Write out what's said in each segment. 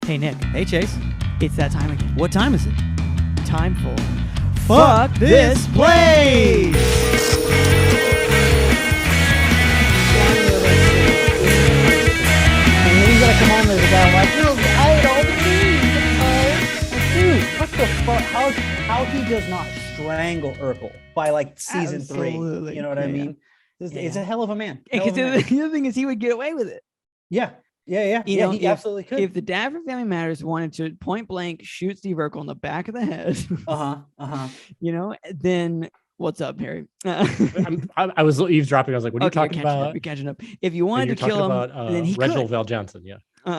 Hey, Nick. Hey, Chase. It's that time again. What time is it? Time for Fuck This Place! And then you gotta come on there, the guy like, no, I don't Dude, what the fuck? How he does not strangle Urkel by like season Absolutely. 3. You know what I mean? It's a hell of a man. Because the other thing is he would get away with it. Yeah. You know, he absolutely could. If the dad from Family Matters wanted to point blank shoot Steve Urkel in the back of the head, you know, then what's up, Harry? I was eavesdropping. I was like, "What are you talking about?" You're catching up. If you wanted to kill him, then he Reginald could. Val Johnson. Yeah,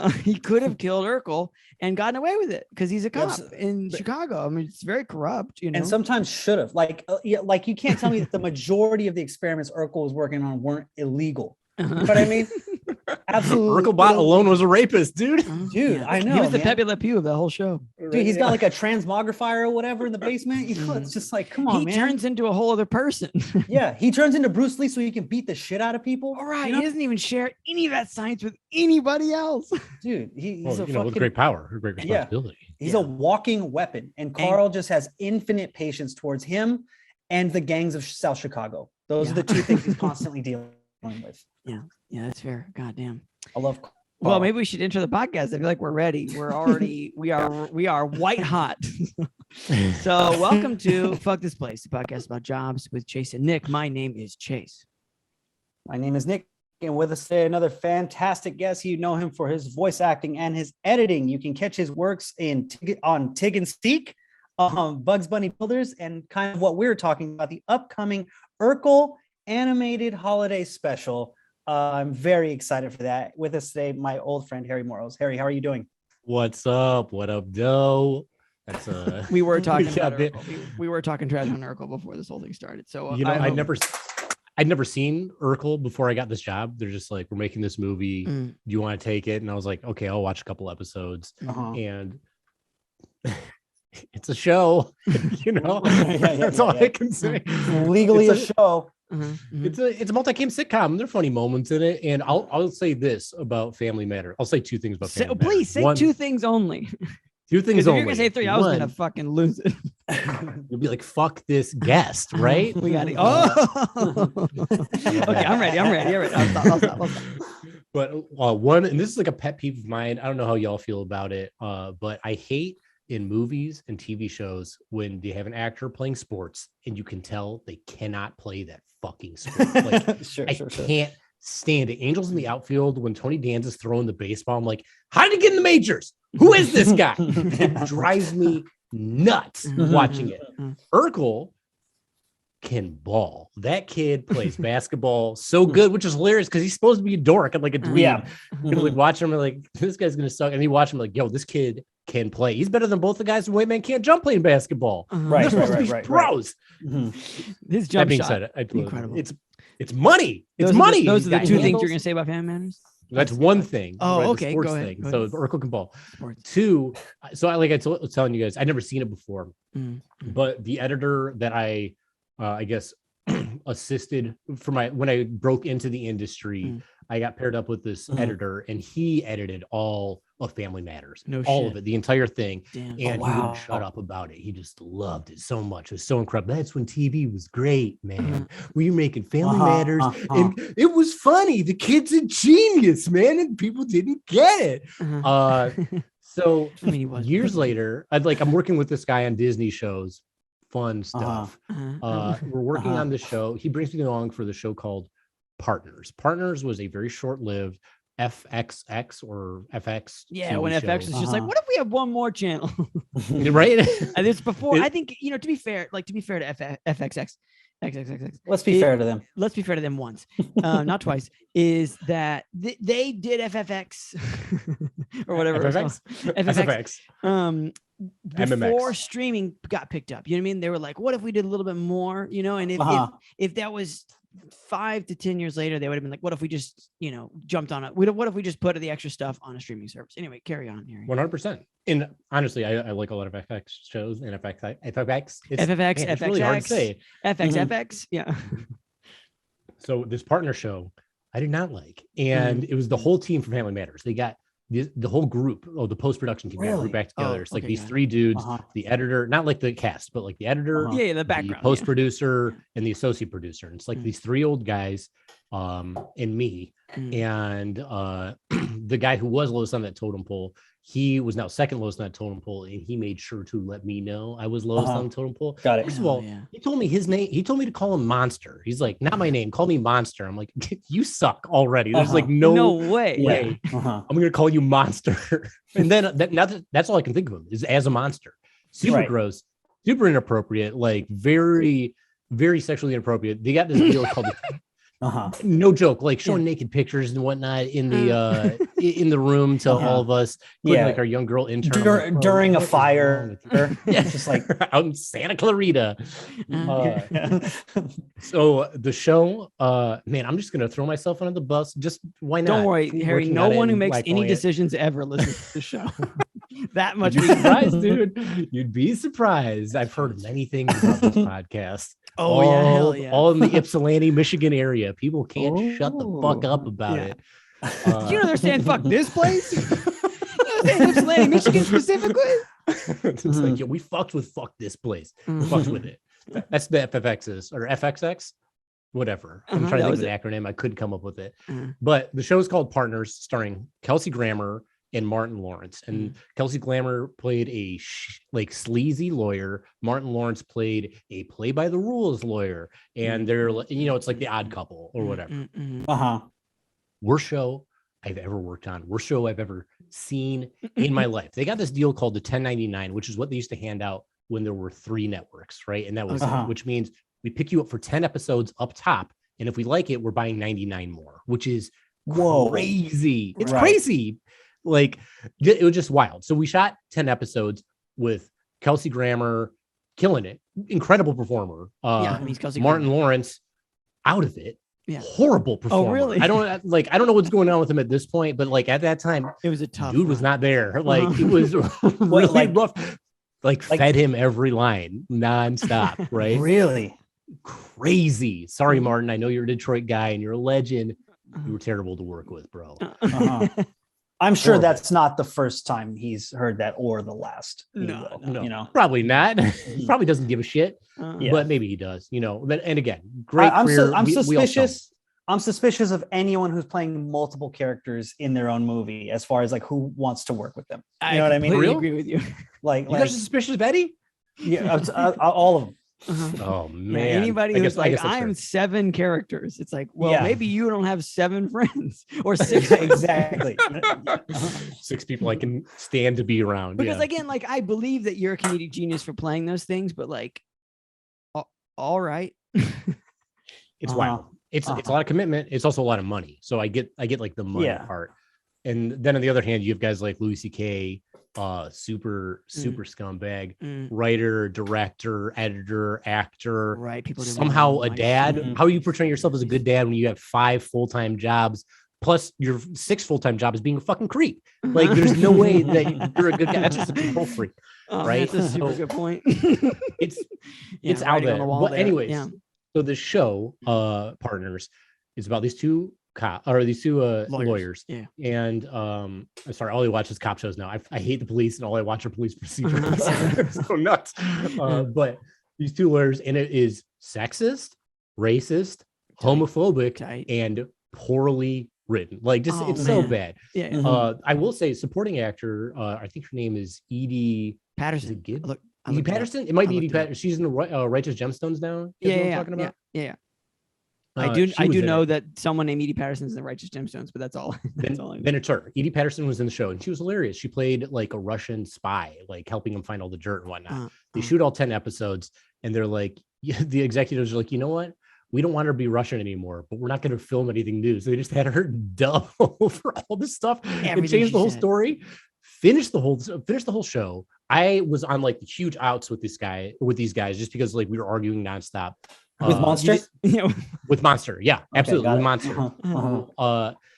he could have killed Urkel and gotten away with it because he's a cop in Chicago. I mean, it's very corrupt, you know. And sometimes should have. Like you can't tell me that the majority of the experiments Urkel was working on weren't illegal. You know what I mean? Absolutely. Urkelbot alone was a rapist, dude. Dude, I know. He was the Pepe Le Pew of the whole show. Dude, he's got like a transmogrifier or whatever in the basement. You know, it's just like, come on, he man. He turns into a whole other person. Yeah, he turns into Bruce Lee so he can beat the shit out of people. All right, you know? he doesn't even share any of that science with anybody else. Dude, he's with great power, great responsibility. He's a walking weapon, and Carl just has infinite patience towards him and the gangs of South Chicago. Those are the two things he's constantly dealing with. Yeah, that's fair. Goddamn. I love Carl. Well, maybe we should enter the podcast. I feel like we're ready. We're already we are white hot. So welcome to Fuck This Place, the podcast about jobs with Chase and Nick. My name is Chase. My name is Nick, and with us today another fantastic guest. You know him for his voice acting and his editing. You can catch his works on Tig and Steak, Bugs Bunny Builders, and kind of what we're talking about, the upcoming Urkel animated holiday special. I'm very excited for that. With us today, my old friend Harry Moroz. Harry, how are you doing? What's up? What up, Doe? That's we were talking about we were talking trash on Urkel before this whole thing started. So I'd never seen Urkel before I got this job. They're just like, we're making this movie. Do you want to take it? And I was like, okay, I'll watch a couple episodes. And it's a show, you know. That's all I can say. Legally a show. It's a multi-cam sitcom. There are funny moments in it, and I'll say this about Family Matter. I'll say two things about Family Matter. Please say two things only. Two things only. If you're gonna say three, I was gonna fucking lose it. You'll be like, "Fuck this guest," right? We got it. Oh, okay. I'm ready. I'll stop. But one, and this is like a pet peeve of mine. I don't know how y'all feel about it, but I hate in movies and TV shows when they have an actor playing sports and you can tell they cannot play that fucking sport. Like, I can't stand it. Angels in the outfield, when Tony Danza's throwing the baseball, I'm like, how did he get in the majors? Who is this guy? It drives me nuts watching it. Urkel can ball. That kid plays basketball so good, which is hilarious because he's supposed to be a dork and like a dweeb. Yeah. You're gonna like watch him and like, this guy's gonna suck. And you watch him like, yo, this kid can play. He's better than both the guys in White Man Can't Jump playing basketball. Right. Pros. His jump shot. Said, incredible. It's money. It's those money. Those are the two things you're gonna say about Family Matters. That's one thing. Oh, okay. Sports Go ahead. thing. So Urkel can ball. Two. So I was telling you guys, I'd never seen it before, but the editor that I guess assisted for when I broke into the industry, I got paired up with this editor, and he edited all of Family Matters, of it, the entire thing. Damn. And he wouldn't shut up about it. He just loved it so much. It was so incredible. That's when TV was great, man. We were making Family Matters, and it was funny. The kid's a genius, man, and people didn't get it. So years later, I'm working with this guy on Disney shows, fun stuff. We're working on the show. He brings me along for the show called Partners. Partners was a very short-lived FXX or FX. Yeah, when FX was just like, what if we have one more channel? Right? And it's before. I think, to be fair to FXX. XXX. Let's be fair to them. Let's be fair to them once, not twice. Is that they did FFX or whatever FFX. Before streaming got picked up, you know what I mean? They were like, what if we did a little bit more, and if that was 5 to 10 years later, they would have been like, what if we just, jumped on it? What if we just put the extra stuff on a streaming service? Anyway, carry on, Harry. 100%. And honestly, I like a lot of FX shows and FXX. It's really hard to say. FX. Yeah. So this partner show, I did not like. And it was the whole team from Family Matters. They got the whole group, the post-production team, got Really? grouped back together. Oh, It's like okay, these got it. 3 dudes, Uh-huh. the editor, not like the cast, but like the editor, Uh-huh. Yeah, the the background. post-producer, and the associate producer. And it's like Mm. these 3 old guys, and me, and the guy who was lowest on that totem pole, he was now second lowest on that totem pole, and he made sure to let me know I was lowest on the totem pole. Got it. First of all, he told me his name. He told me to call him Monster. He's like, not my name. Call me Monster. I'm like, you suck already. There's like No way. way. Uh-huh. I'm gonna call you Monster. And then that's all I can think of him is as a monster. Super Right. gross, super inappropriate, like very, very sexually inappropriate. They got this deal called no joke, like showing naked pictures and whatnot in the room to all of us, including like our young girl intern during a fire. Yeah, just like out in Santa Clarita. So the show, man, I'm just gonna throw myself under the bus. Just why not? Don't worry, Harry. No one who makes any decisions ever listens to the show. That much. You'd be surprised, dude. You'd be surprised. I've heard many things about this podcast. Oh, yeah, hell yeah. All in the Ypsilanti, Michigan area. People can't shut the fuck up about it. Do you know they're saying fuck this place? You know they're saying Ypsilanti, Michigan specifically? It's like, yeah, we fucked with fuck this place. Fucked with it. That's the FFXs or FXX, whatever. I'm trying to think of an acronym. I couldn't come up with it. But the show is called Partners, starring Kelsey Grammer and Martin Lawrence. And Kelsey Grammer played a like sleazy lawyer. Martin Lawrence played a play by the rules lawyer. And they're, it's like the odd couple or whatever. Worst show I've ever worked on. Worst show I've ever seen in my life. They got this deal called the 1099, which is what they used to hand out when there were 3 networks, right? And that was it, which means we pick you up for 10 episodes up top. And if we like it, we're buying 99 more, which is crazy. It's crazy. Like, it was just wild. So we shot 10 episodes with Kelsey Grammer killing it. Incredible performer. He's Kelsey Martin Grammer. Lawrence out of it. Yeah. Horrible performer. Oh, really? I don't know what's going on with him at this point, but like at that time, it was a tough dude was not there. Like it was really rough. Like fed him every line nonstop, right? Really crazy. Sorry, Martin. I know you're a Detroit guy and you're a legend. You were terrible to work with, bro. I'm sure that's not the first time he's heard that or the last. No, probably not. He probably doesn't give a shit, but maybe he does, But and again, great career. I'm suspicious of anyone who's playing multiple characters in their own movie, as far as like who wants to work with them. You know what I mean? I agree with you. Like, you guys are suspicious of Eddie? Yeah, all of them. Oh man! Anybody who's like, I am 7 characters. It's like, well, maybe you don't have 7 friends or 6. Exactly. 6 people I can stand to be around. Because again, like, I believe that you're a comedic genius for playing those things, but like, all right. It's wild. It's a lot of commitment. It's also a lot of money. So I get like the money part. And then on the other hand, you have guys like Louis C.K., super scumbag, writer, director, editor, actor, right? People somehow a dad. How are you portraying yourself as a good dad when you have 5 full-time jobs plus your 6th full-time job is being a fucking creep? Like, there's no way that you're a good guy. That's just a control freak, right? That's a super good point. It's out there. But anyways, so the show, Partners, is about these two lawyers. Yeah. And I'm sorry, all I watch is cop shows now. I hate the police, and all I watch are police procedurals. It's so nuts. But these 2 lawyers, and it is sexist, racist, homophobic, and poorly written. Like, just it's so bad. Yeah. I will say, supporting actor, I think her name is Edie Patterson. Edie Patterson. It might be Edie Patterson. She's in the Righteous Gemstones now. Yeah. I do know that someone named Edie Patterson's in the Righteous Gemstones, but that's all. That's all I know. Then it's her. Edie Patterson was in the show, and she was hilarious. She played like a Russian spy, like helping him find all the dirt and whatnot. They shoot all 10 episodes, and they're like, the executives are like, you know what? We don't want her to be Russian anymore, but we're not going to film anything new. So they just had her dub over all this stuff and changed the whole story. Finished the whole show. I was on like the huge outs with these guys just because like we were arguing nonstop. With Monster? With Monster, yeah, absolutely. With Monster.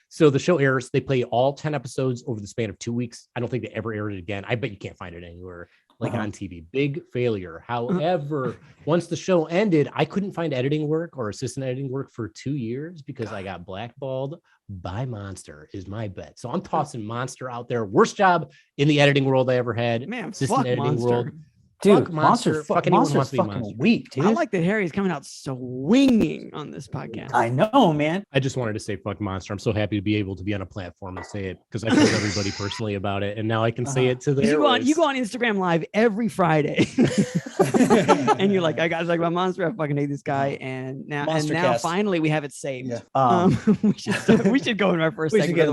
So the show airs. They play all 10 episodes over the span of 2 weeks. I don't think they ever aired it again. I bet you can't find it anywhere. like on TV. Big failure. However, once the show ended, I couldn't find editing work or assistant editing work for 2 years because I got blackballed by Monster is my bet. So I'm tossing Monster out there. Worst job in the editing world I ever had. Man, assistant editing Monster. world. Dude, Monster's fucking weak, dude. I like that Harry's coming out swinging on this podcast. I know, man. I just wanted to say fuck Monster. I'm so happy to be able to be on a platform and say it because I told everybody personally about it, and now I can say it to their. You go on Instagram Live every Friday, and you're like, I got like my Monster. I fucking hate this guy, and now finally we have it saved. Yeah. We should go in our first segment.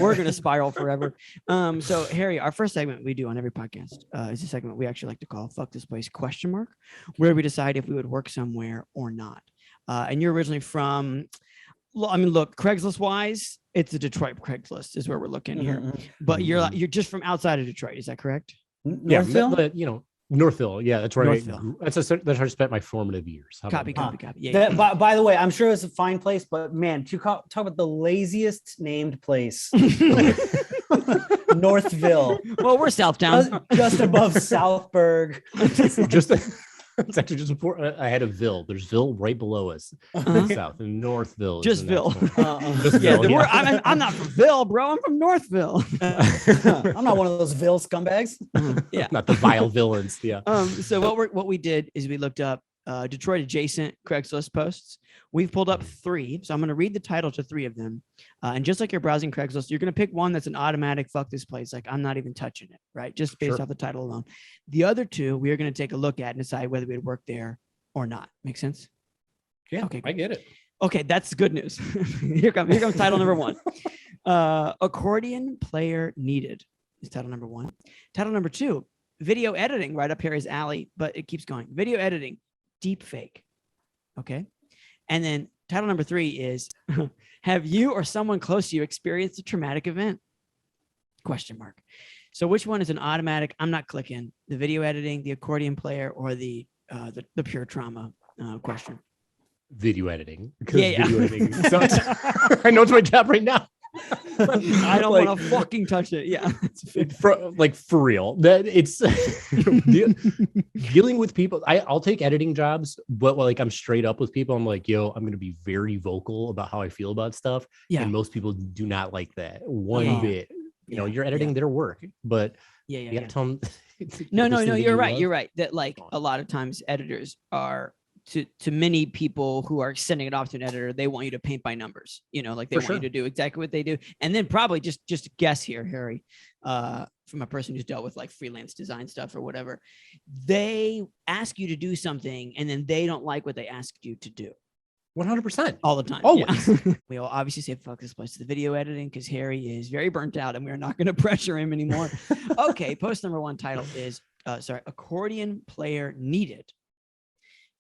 We're gonna spiral forever. So Harry, our first segment we do on every podcast is a segment we actually like to call "Fuck This Place?" ? Where we decide if we would work somewhere or not. And you're originally from, I mean, look, Craigslist wise, it's a Detroit Craigslist is where we're looking here. But you're just from outside of Detroit, is that correct? Northville? Yeah, Northville. Yeah, that's where that's where I spent my formative years. Copy. Yeah. By the way, I'm sure it's a fine place, but man, to talk about the laziest named place. Northville. Well, we're Southtown, just above Southburg. It's actually just before I had a Ville. There's Ville right below us, south, and Northville. Just Ville. Ville. I'm not from Ville, bro. I'm from Northville. I'm not one of those Ville scumbags. Yeah, not the vile villains. Yeah. So what we did is we looked up Detroit adjacent Craigslist posts. We've pulled up 3, so I'm going to read the title to 3 of them. And just like you're browsing Craigslist, you're going to pick one that's an automatic fuck this place. Like I'm not even touching it, right? Just based off the title alone. The other 2, we are going to take a look at and decide whether we'd work there or not. Make sense? Yeah, okay, I get it. Okay, that's good news. Here comes title number 1. Accordion player needed is title number 1. Title number 2, video editing, right up Harry's alley, but it keeps going. Video editing, deep fake. Okay. And then title number 3 is, have you or someone close to you experienced a traumatic event? ? So which one is an automatic? I'm not clicking. The video editing, the accordion player, or the pure trauma question? Video editing. Because video editing I know it's my job right now. I don't want to fucking touch it. Yeah. For real. That it's dealing with people. I'll take editing jobs, but like I'm straight up with people. I'm like, yo, I'm going to be very vocal about how I feel about stuff. Yeah. And most people do not like that one bit. You know, you're editing their work, but you gotta tell them. No, you're right. You're right. That like a lot of times editors are to many people who are sending it off to an editor, they want you to paint by numbers, you know, like they want you to do exactly what they do. And then probably just guess here, Harry, from a person who's dealt with like freelance design stuff or whatever, they ask you to do something and then they don't like what they asked you to do. 100%. All the time. Always. Yeah. We will obviously say fuck this place to the video editing because Harry is very burnt out and we're not going to pressure him anymore. Okay. Post number 1 title is, accordion player needed.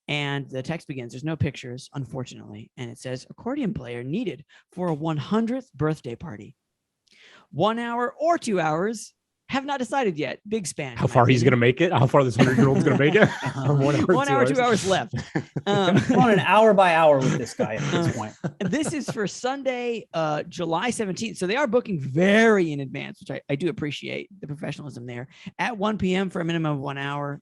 And the text begins, there's no pictures, unfortunately. And it says accordion player needed for a 100th birthday party. 1 hour or 2 hours. Have not decided yet. Big span. How far he's going to make it? How far this 100-year-old's going to make it? 1 hour, 2 hours left. On an hour by hour with this guy at this point. This is for Sunday, July 17th. So they are booking very in advance, which I do appreciate the professionalism there. At 1 p.m. for a minimum of 1 hour.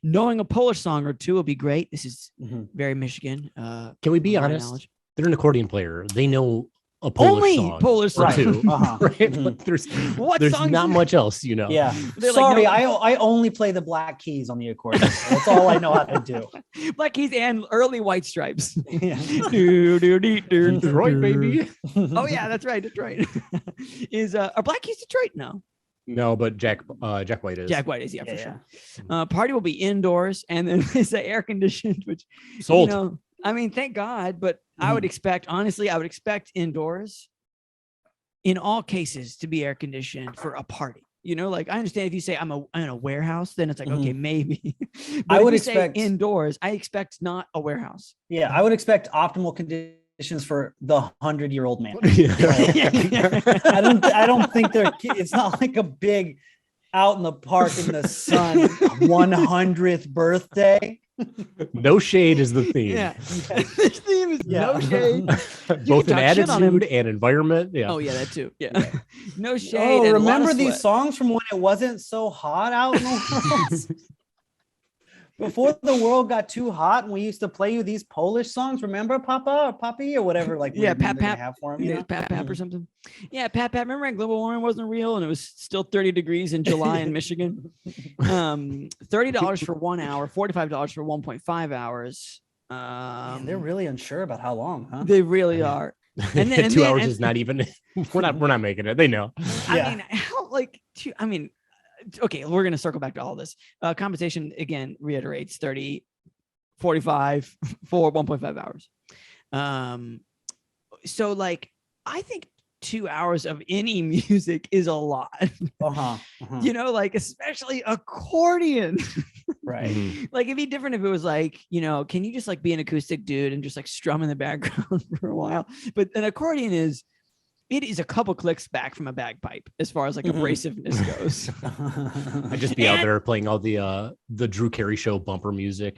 Knowing a Polish song or 2 will be great. This is very Michigan. Can we be honest? Knowledge. They're an accordion player. They know a Polish song. Polish song. Right. Too. Right? Like there's not much else, you know. Yeah. Sorry, I only play the Black Keys on the accordion. That's all I know how to do. Black Keys and early White Stripes. Yeah. Detroit, baby. Oh yeah, that's right. Detroit. Are Black Keys Detroit? No, but Jack White is. Jack White is, for sure. Party will be indoors, and then it's air conditioned, which sold. You know, I mean, thank God, but I would expect indoors in all cases to be air conditioned for a party. You know, like I understand if you say I'm in a warehouse, then it's like, okay, maybe. But I would expect indoors. I expect not a warehouse. Yeah, I would expect optimal conditions for the 100-year-old man. I don't think it's not like a big out in the park in the sun 100th birthday. No shade is the theme. Yeah. This theme is no shade. Both in talk shit on him. attitude and environment. Yeah. Oh yeah, that too. Yeah. No shade. Oh, and remember these sweat. songs from when it wasn't so hot out in the world? Before the world got too hot, and we used to play you these Polish songs. Remember, Papa or Papi or whatever? Like, yeah, Pat Pat have for him. You know? Pat or something. Yeah, Pat. Remember when global warming wasn't real and it was still 30 degrees in July in Michigan? $30 for 1 hour, $45 for 1.5 hours. Man, they're really unsure about how long, huh? They really are. And then 2 hours is not even. We're not making it. They know. I mean, how okay, we're going to circle back to all this. Compensation, again, reiterates 30, 45 for 1.5 hours. So, like, I think 2 hours of any music is a lot. You know, like, especially accordion. Right. Like, it'd be different if it was like, you know, can you just like be an acoustic dude and just like strum in the background for a while? But an accordion it is a couple clicks back from a bagpipe as far as like abrasiveness goes. I'd just be out there playing all the Drew Carey show bumper music.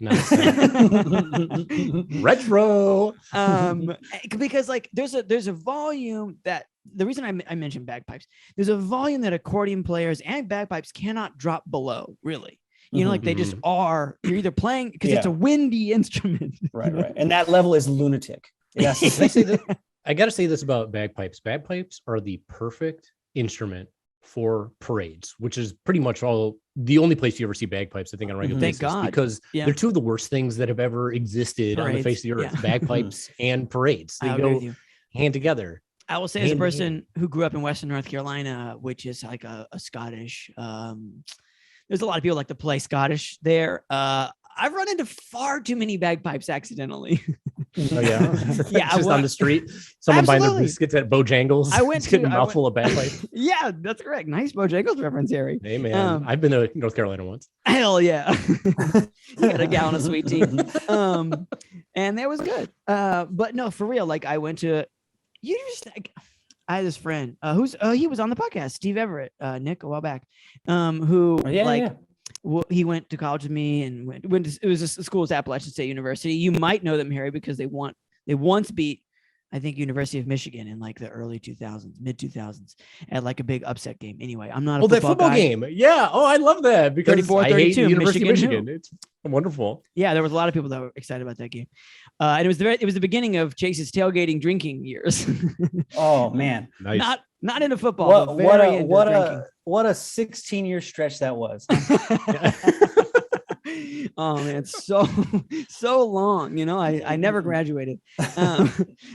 Retro. Because like there's a volume that the reason I mentioned bagpipes, there's a volume that accordion players and bagpipes cannot drop below, really. You know, like they just are. You're either playing because it's a windy instrument. Right. And that level is lunatic. Yes. I got to say this about bagpipes. Bagpipes are the perfect instrument for parades, which is pretty much the only place you ever see bagpipes, I think, on a regular basis. Thank God. Because they're two of the worst things that have ever existed on the face of the earth. Bagpipes and parades. They go hand together. I will say, as a person who grew up in Western North Carolina, which is like a Scottish, there's a lot of people like to play Scottish there. I've run into far too many bagpipes accidentally. Oh yeah, yeah. Just on the street, someone buying their biscuits at Bojangles. I went getting a mouthful of bagpipe. Yeah, that's correct. Nice Bojangles reference, Harry. Hey man, I've been to North Carolina once. Hell yeah, you got a gallon of sweet tea, and that was good. But no, for real. Like I went to, I had this friend he was on the podcast, Steve Everett, Nick, a while back, he went to college with me and went to, it was a school at Appalachian State University. You might know them, Harry, because they once beat, I think, University of Michigan in like the early 2000s, mid 2000s at like a big upset game. Anyway, I'm not a football guy. Game. Yeah. Oh, I love that because 34-32 I hate University of Michigan. It's wonderful. Yeah, there was a lot of people that were excited about that game. And it was the beginning of Chase's tailgating drinking years. Oh man. Nice. Not into football. What a 16-year stretch that was. Oh man, it's so long. You know, I never graduated.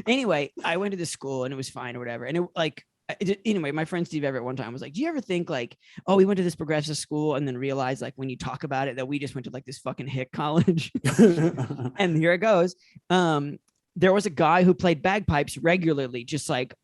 Anyway, I went to this school and it was fine or whatever. And anyway, my friend Steve Everett one time was like, do you ever think like, oh, we went to this progressive school and then realized like when you talk about it that we just went to like this fucking hick college? And here it goes. There was a guy who played bagpipes regularly, just like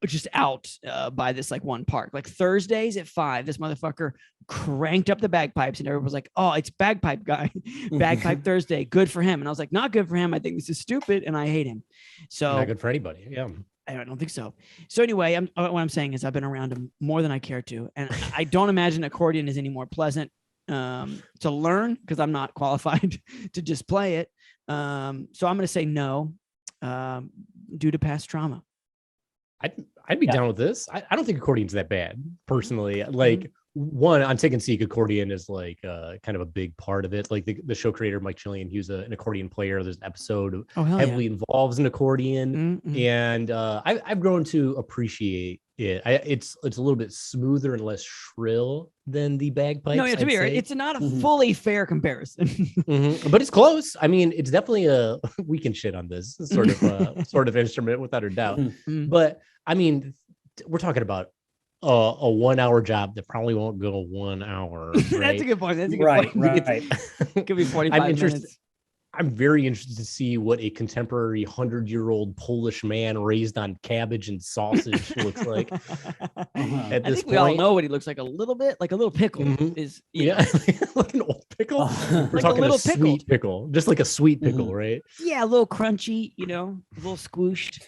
just out by this like one park, like Thursdays at 5. This motherfucker cranked up the bagpipes and everyone was like, oh, it's bagpipe guy. Bagpipe Thursday, good for him. And I was like, not good for him. I think this is stupid and I hate him. So not good for anybody. Yeah, I don't think so. So anyway, what I'm saying is I've been around him more than I care to, and I don't imagine accordion is any more pleasant to learn because I'm not qualified to just play it. So I'm going to say no due to past trauma. I'd be down with this. I don't think accordion's that bad personally. Like one on Take and Seek, accordion is like kind of a big part of it. Like the show creator Mike Chillian, he was an accordion player. There's an episode heavily involves an accordion, and I've grown to appreciate it. It's a little bit smoother and less shrill than the bagpipes. No, yeah, to be fair, it's not a fully fair comparison, but it's close. I mean, it's definitely we can shit on this sort of instrument without a doubt. But I mean, we're talking about a 1 hour job that probably won't go 1 hour. Right? That's a good point. Right. It could be 45 minutes. I'm very interested to see what a contemporary 100-year-old Polish man raised on cabbage and sausage looks like. At this point, we all know what he looks like a little bit, like a little pickle. Is like an old pickle. We're like talking a sweet pickle, just like a sweet pickle, right? Yeah, a little crunchy, a little squooshed.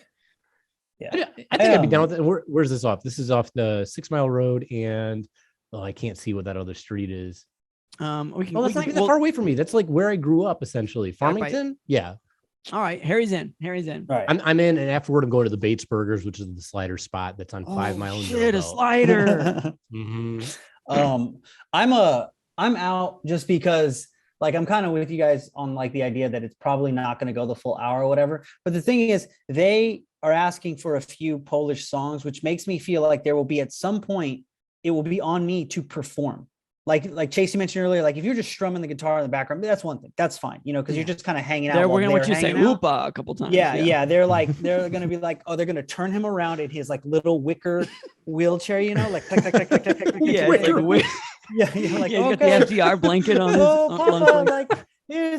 Yeah, I think I'd be down with it. Where's this off? This is off the 6 Mile Road, and I can't see what that other street is. We can. Oh, that's not even that far away from me. That's like where I grew up, essentially. Farmington. Yeah. All right, Harry's in. All right. I'm in, and afterward, I'm going to the Bates Burgers, which is the slider spot that's on 5 Mile. Shit, a slider. I'm out just because like I'm kind of with you guys on like the idea that it's probably not going to go the full hour or whatever. But the thing is, they are asking for a few Polish songs, which makes me feel like there will be at some point it will be on me to perform. Like Chase, you mentioned earlier, like if you're just strumming the guitar in the background, that's one thing. That's fine, you know, because you're just kind of hanging out. We're gonna let you say "oopa" a couple times. Yeah. They're gonna be like, oh, they're gonna turn him around in his like little wicker wheelchair, you know, like click, click, click, click, click, click, yeah, like he's got the FDR blanket on.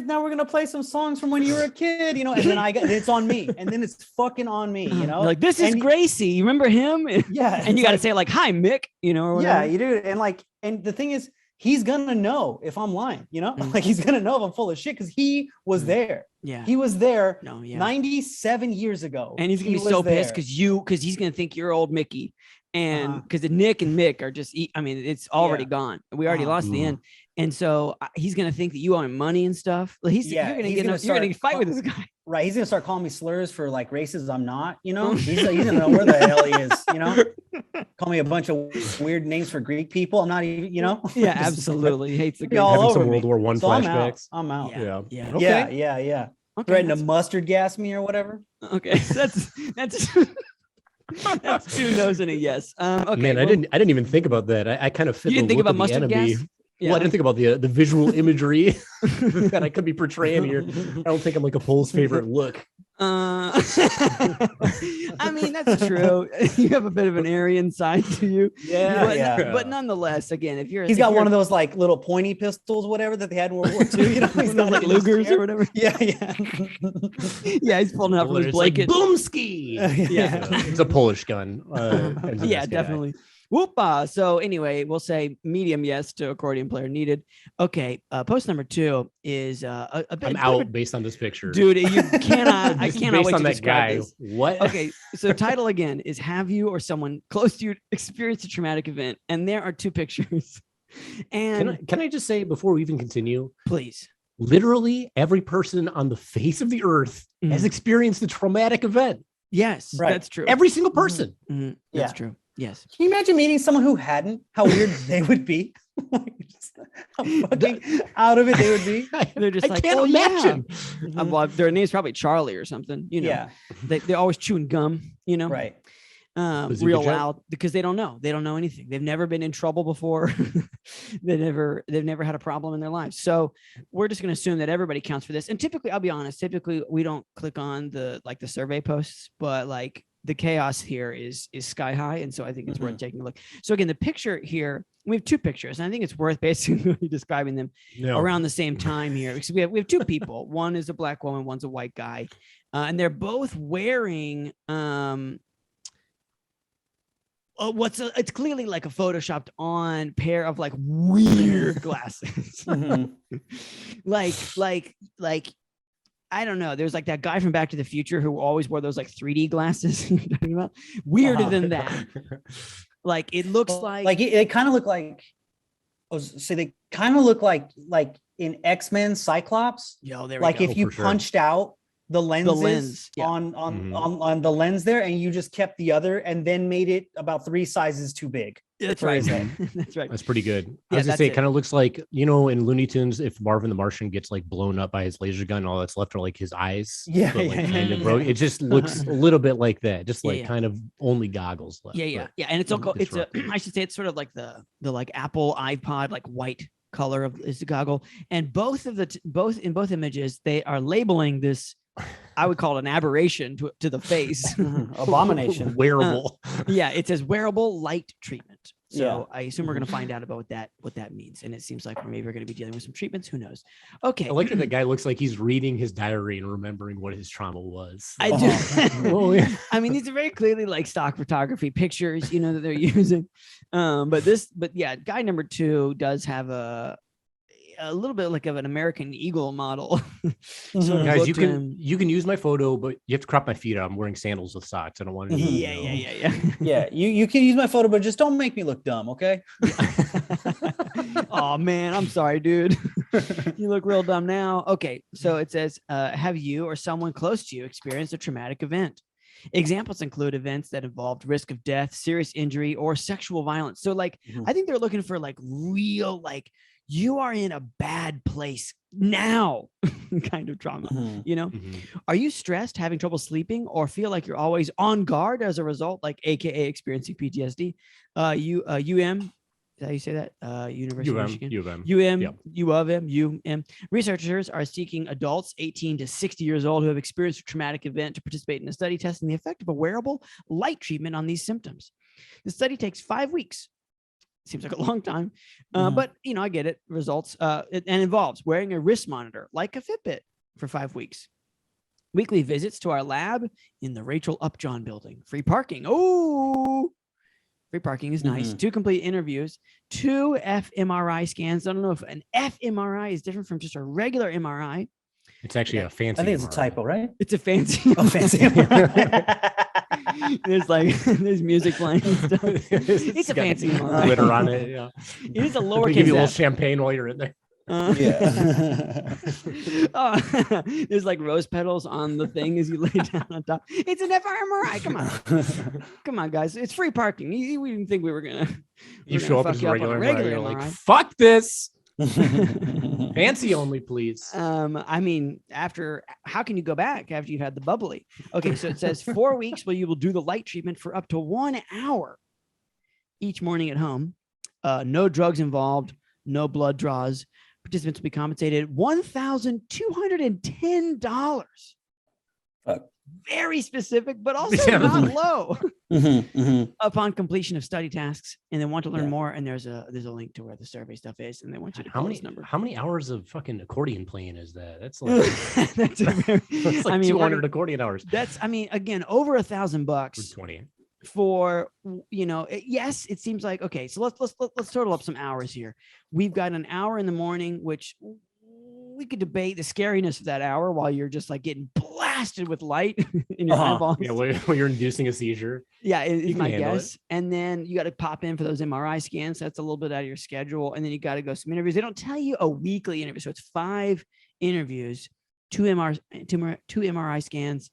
Now we're gonna play some songs from when you were a kid, you know, and then it's on me, and then it's fucking on me, you know. Like this is Gracie, you remember him? Yeah, and you got to say like, "Hi, Mick," you know, or whatever. Yeah, you do, and the thing is, he's gonna know if I'm lying, you know, like he's gonna know if I'm full of shit because he was there. Yeah, he was there 97 years ago, and he's gonna be so pissed because he's gonna think you're old Mickey, and because Nick and Mick are just, I mean, it's already gone. We already lost the end. And so he's gonna think that you owe him money and stuff. You're gonna fight with this guy, right? He's gonna start calling me slurs for like races I'm not. You know, he's gonna know where the hell he is. You know, call me a bunch of weird names for Greek people. I'm not even. You know. Yeah, absolutely. He hates the Greek. All having over some World War I flashbacks. I'm out. Yeah. Okay. Yeah. Okay, threatening to mustard gas me or whatever. Okay, that's that's 2 no's and a yes. Okay, man, I didn't even think about that. I kind of fit. You didn't think about mustard gas? Yeah. Well, I didn't think about the visual imagery that I could be portraying here. I don't think I'm like a Pole's favorite look. I mean, that's true. You have a bit of an Aryan side to you. But nonetheless, again, he's got one of those like little pointy pistols, whatever that they had in World War II. You know, he's got like Lugers or whatever. Yeah. Yeah, he's pulling out from his blanket. Like, Boomski. Yeah, it's a Polish gun. Yeah, definitely. Whoopa. So anyway, we'll say medium yes to accordion player needed. Okay. Post number 2 is a bit. I'm out based on this picture, dude. You cannot. I cannot wait to describe this. What? Okay. So title again is "Have you or someone close to you experienced a traumatic event?" And there are 2 pictures. And can I just say before we even continue, please? Literally every person on the face of the earth has experienced a traumatic event. Yes, right. That's true. Every single person. That's true. Yes. Can you imagine meeting someone who hadn't? How weird they would be. How fucking out of it they would be. They're just I can't imagine. Yeah. Well, their name's probably Charlie or something. You know. Yeah. They're always chewing gum. You know. Right. Real loud because they don't know. They don't know anything. They've never been in trouble before. They've never had a problem in their lives. So we're just going to assume that everybody counts for this. And typically, I'll be honest. Typically, we don't click on the survey posts, but like. The chaos here is sky high, and so I think it's worth taking a look. So again, the picture here, we have 2 pictures, and I think it's worth basically describing them around the same time here because we have 2 people. One is a black woman, one's a white guy, and they're both wearing it's clearly like a photoshopped on pair of like weird glasses, like. I don't know. There's like that guy from Back to the Future who always wore those like 3D glasses. You're talking about weirder than that. Like it looks like they kind of look like. So they kind of look like in X-Men Cyclops. Yo, there like if you punched out the lens on the lens there, and you just kept the other, and then made it about 3 sizes too big. That's right. That's right. That's pretty good. I was gonna say, it kind of looks like, you know, in Looney Tunes, if Marvin the Martian gets like blown up by his laser gun, all that's left are like his eyes. It just looks a little bit like that, just like kind of only goggles left. Yeah. And it's I should say it's sort of like the like Apple iPod like white color of is the goggle, and both images they are labeling this. I would call it an aberration to the face. Abomination. Wearable. It says wearable light treatment. So I assume we're going to find out about what that means. And it seems like maybe we're going to be dealing with some treatments. Who knows? Okay. I like that the guy looks like he's reading his diary and remembering what his trauma was. I do. I mean, these are very clearly like stock photography pictures, you know, that they're using. But guy number 2 does have a little bit like of an American Eagle model. Guys, you can use my photo, but you have to crop my feet out. I'm wearing sandals with socks. I don't want to. Yeah. You can use my photo, but just don't make me look dumb, okay? Oh man, I'm sorry, dude. You look real dumb now. Okay, so it says, have you or someone close to you experienced a traumatic event? Examples include events that involved risk of death, serious injury, or sexual violence. So like, I think they're looking for like real, like you are in a bad place now kind of trauma, you know? Are you stressed, having trouble sleeping, or feel like you're always on guard as a result, like AKA experiencing PTSD? UM, is that how you say that? University of Michigan. U of M. Researchers are seeking adults 18 to 60 years old who have experienced a traumatic event to participate in a study testing the effect of a wearable light treatment on these symptoms. The study takes 5 weeks. Seems like a long time, but you know, I get it. Results and involves wearing a wrist monitor like a Fitbit for 5 weeks. Weekly visits to our lab in the Rachel Upjohn building. Free parking. Oh, free parking is nice. 2 complete interviews, 2 fMRI scans. I don't know if an fMRI is different from just a regular MRI. It's actually a fancy. I think it's MRI. a typo, right? It's a fancy. Oh, fancy. there's music playing and stuff. It's a fancy MRI. Glitter on it. Yeah. It is a They lowercase give you a little f. champagne while you're in there. There's like rose petals on the thing as you lay down on top. It's an fMRI. Come on, guys. It's free parking. We didn't think we were gonna. You show up as a regular MRI. You're like, fuck this. Fancy only, please. I mean, how can you go back after you've had the bubbly? Okay, so it says 4 weeks where you will do the light treatment for up to 1 hour each morning at home. No drugs involved, no blood draws. Participants will be compensated $1,210. Very specific, but also not low. Upon completion of study tasks, and they want to learn more. And there's a link to where the survey stuff is, and they want you to call this number. How many hours of fucking accordion playing is that? That's like that's like 200 accordion hours. That's again over $1,000 20 for, you know. Yes, it seems like okay. So let's total up some hours here. We've got an hour in the morning, which we could debate the scariness of that hour while you're just like getting blasted with light in your eyeballs. Yeah, when you're inducing a seizure. Yeah, is my guess. And then you got to pop in for those MRI scans. That's a little bit out of your schedule. And then you got to go some interviews. They don't tell you a weekly interview. So it's 5 interviews, 2 MRI scans,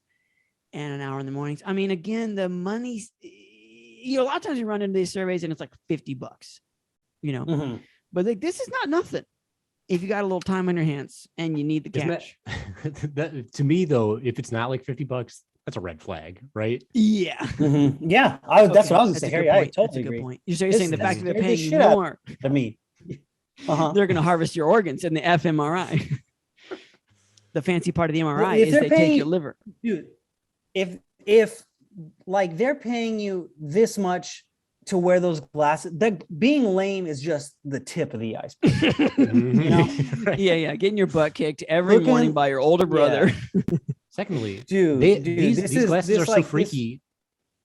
and an hour in the mornings. I mean, again, the money's, you know, a lot of times you run into these surveys and it's like $50, you know, but like, this is not nothing. If you got a little time on your hands and you need the cash. That, to me, though, if it's not like $50, that's a red flag, right? Yeah. Yeah. That's what I was going to say, Harry. I totally agree. Good point. You're saying the fact that they're paying you more. I mean, they're going to harvest your organs in the fMRI. The fancy part of the MRI is they take your liver. Dude, if like they're paying you this much to wear those glasses, that being lame is just the tip of the iceberg. You know? Right. Yeah. Getting your butt kicked every morning by your older brother. Yeah. Secondly, these glasses are so freaky.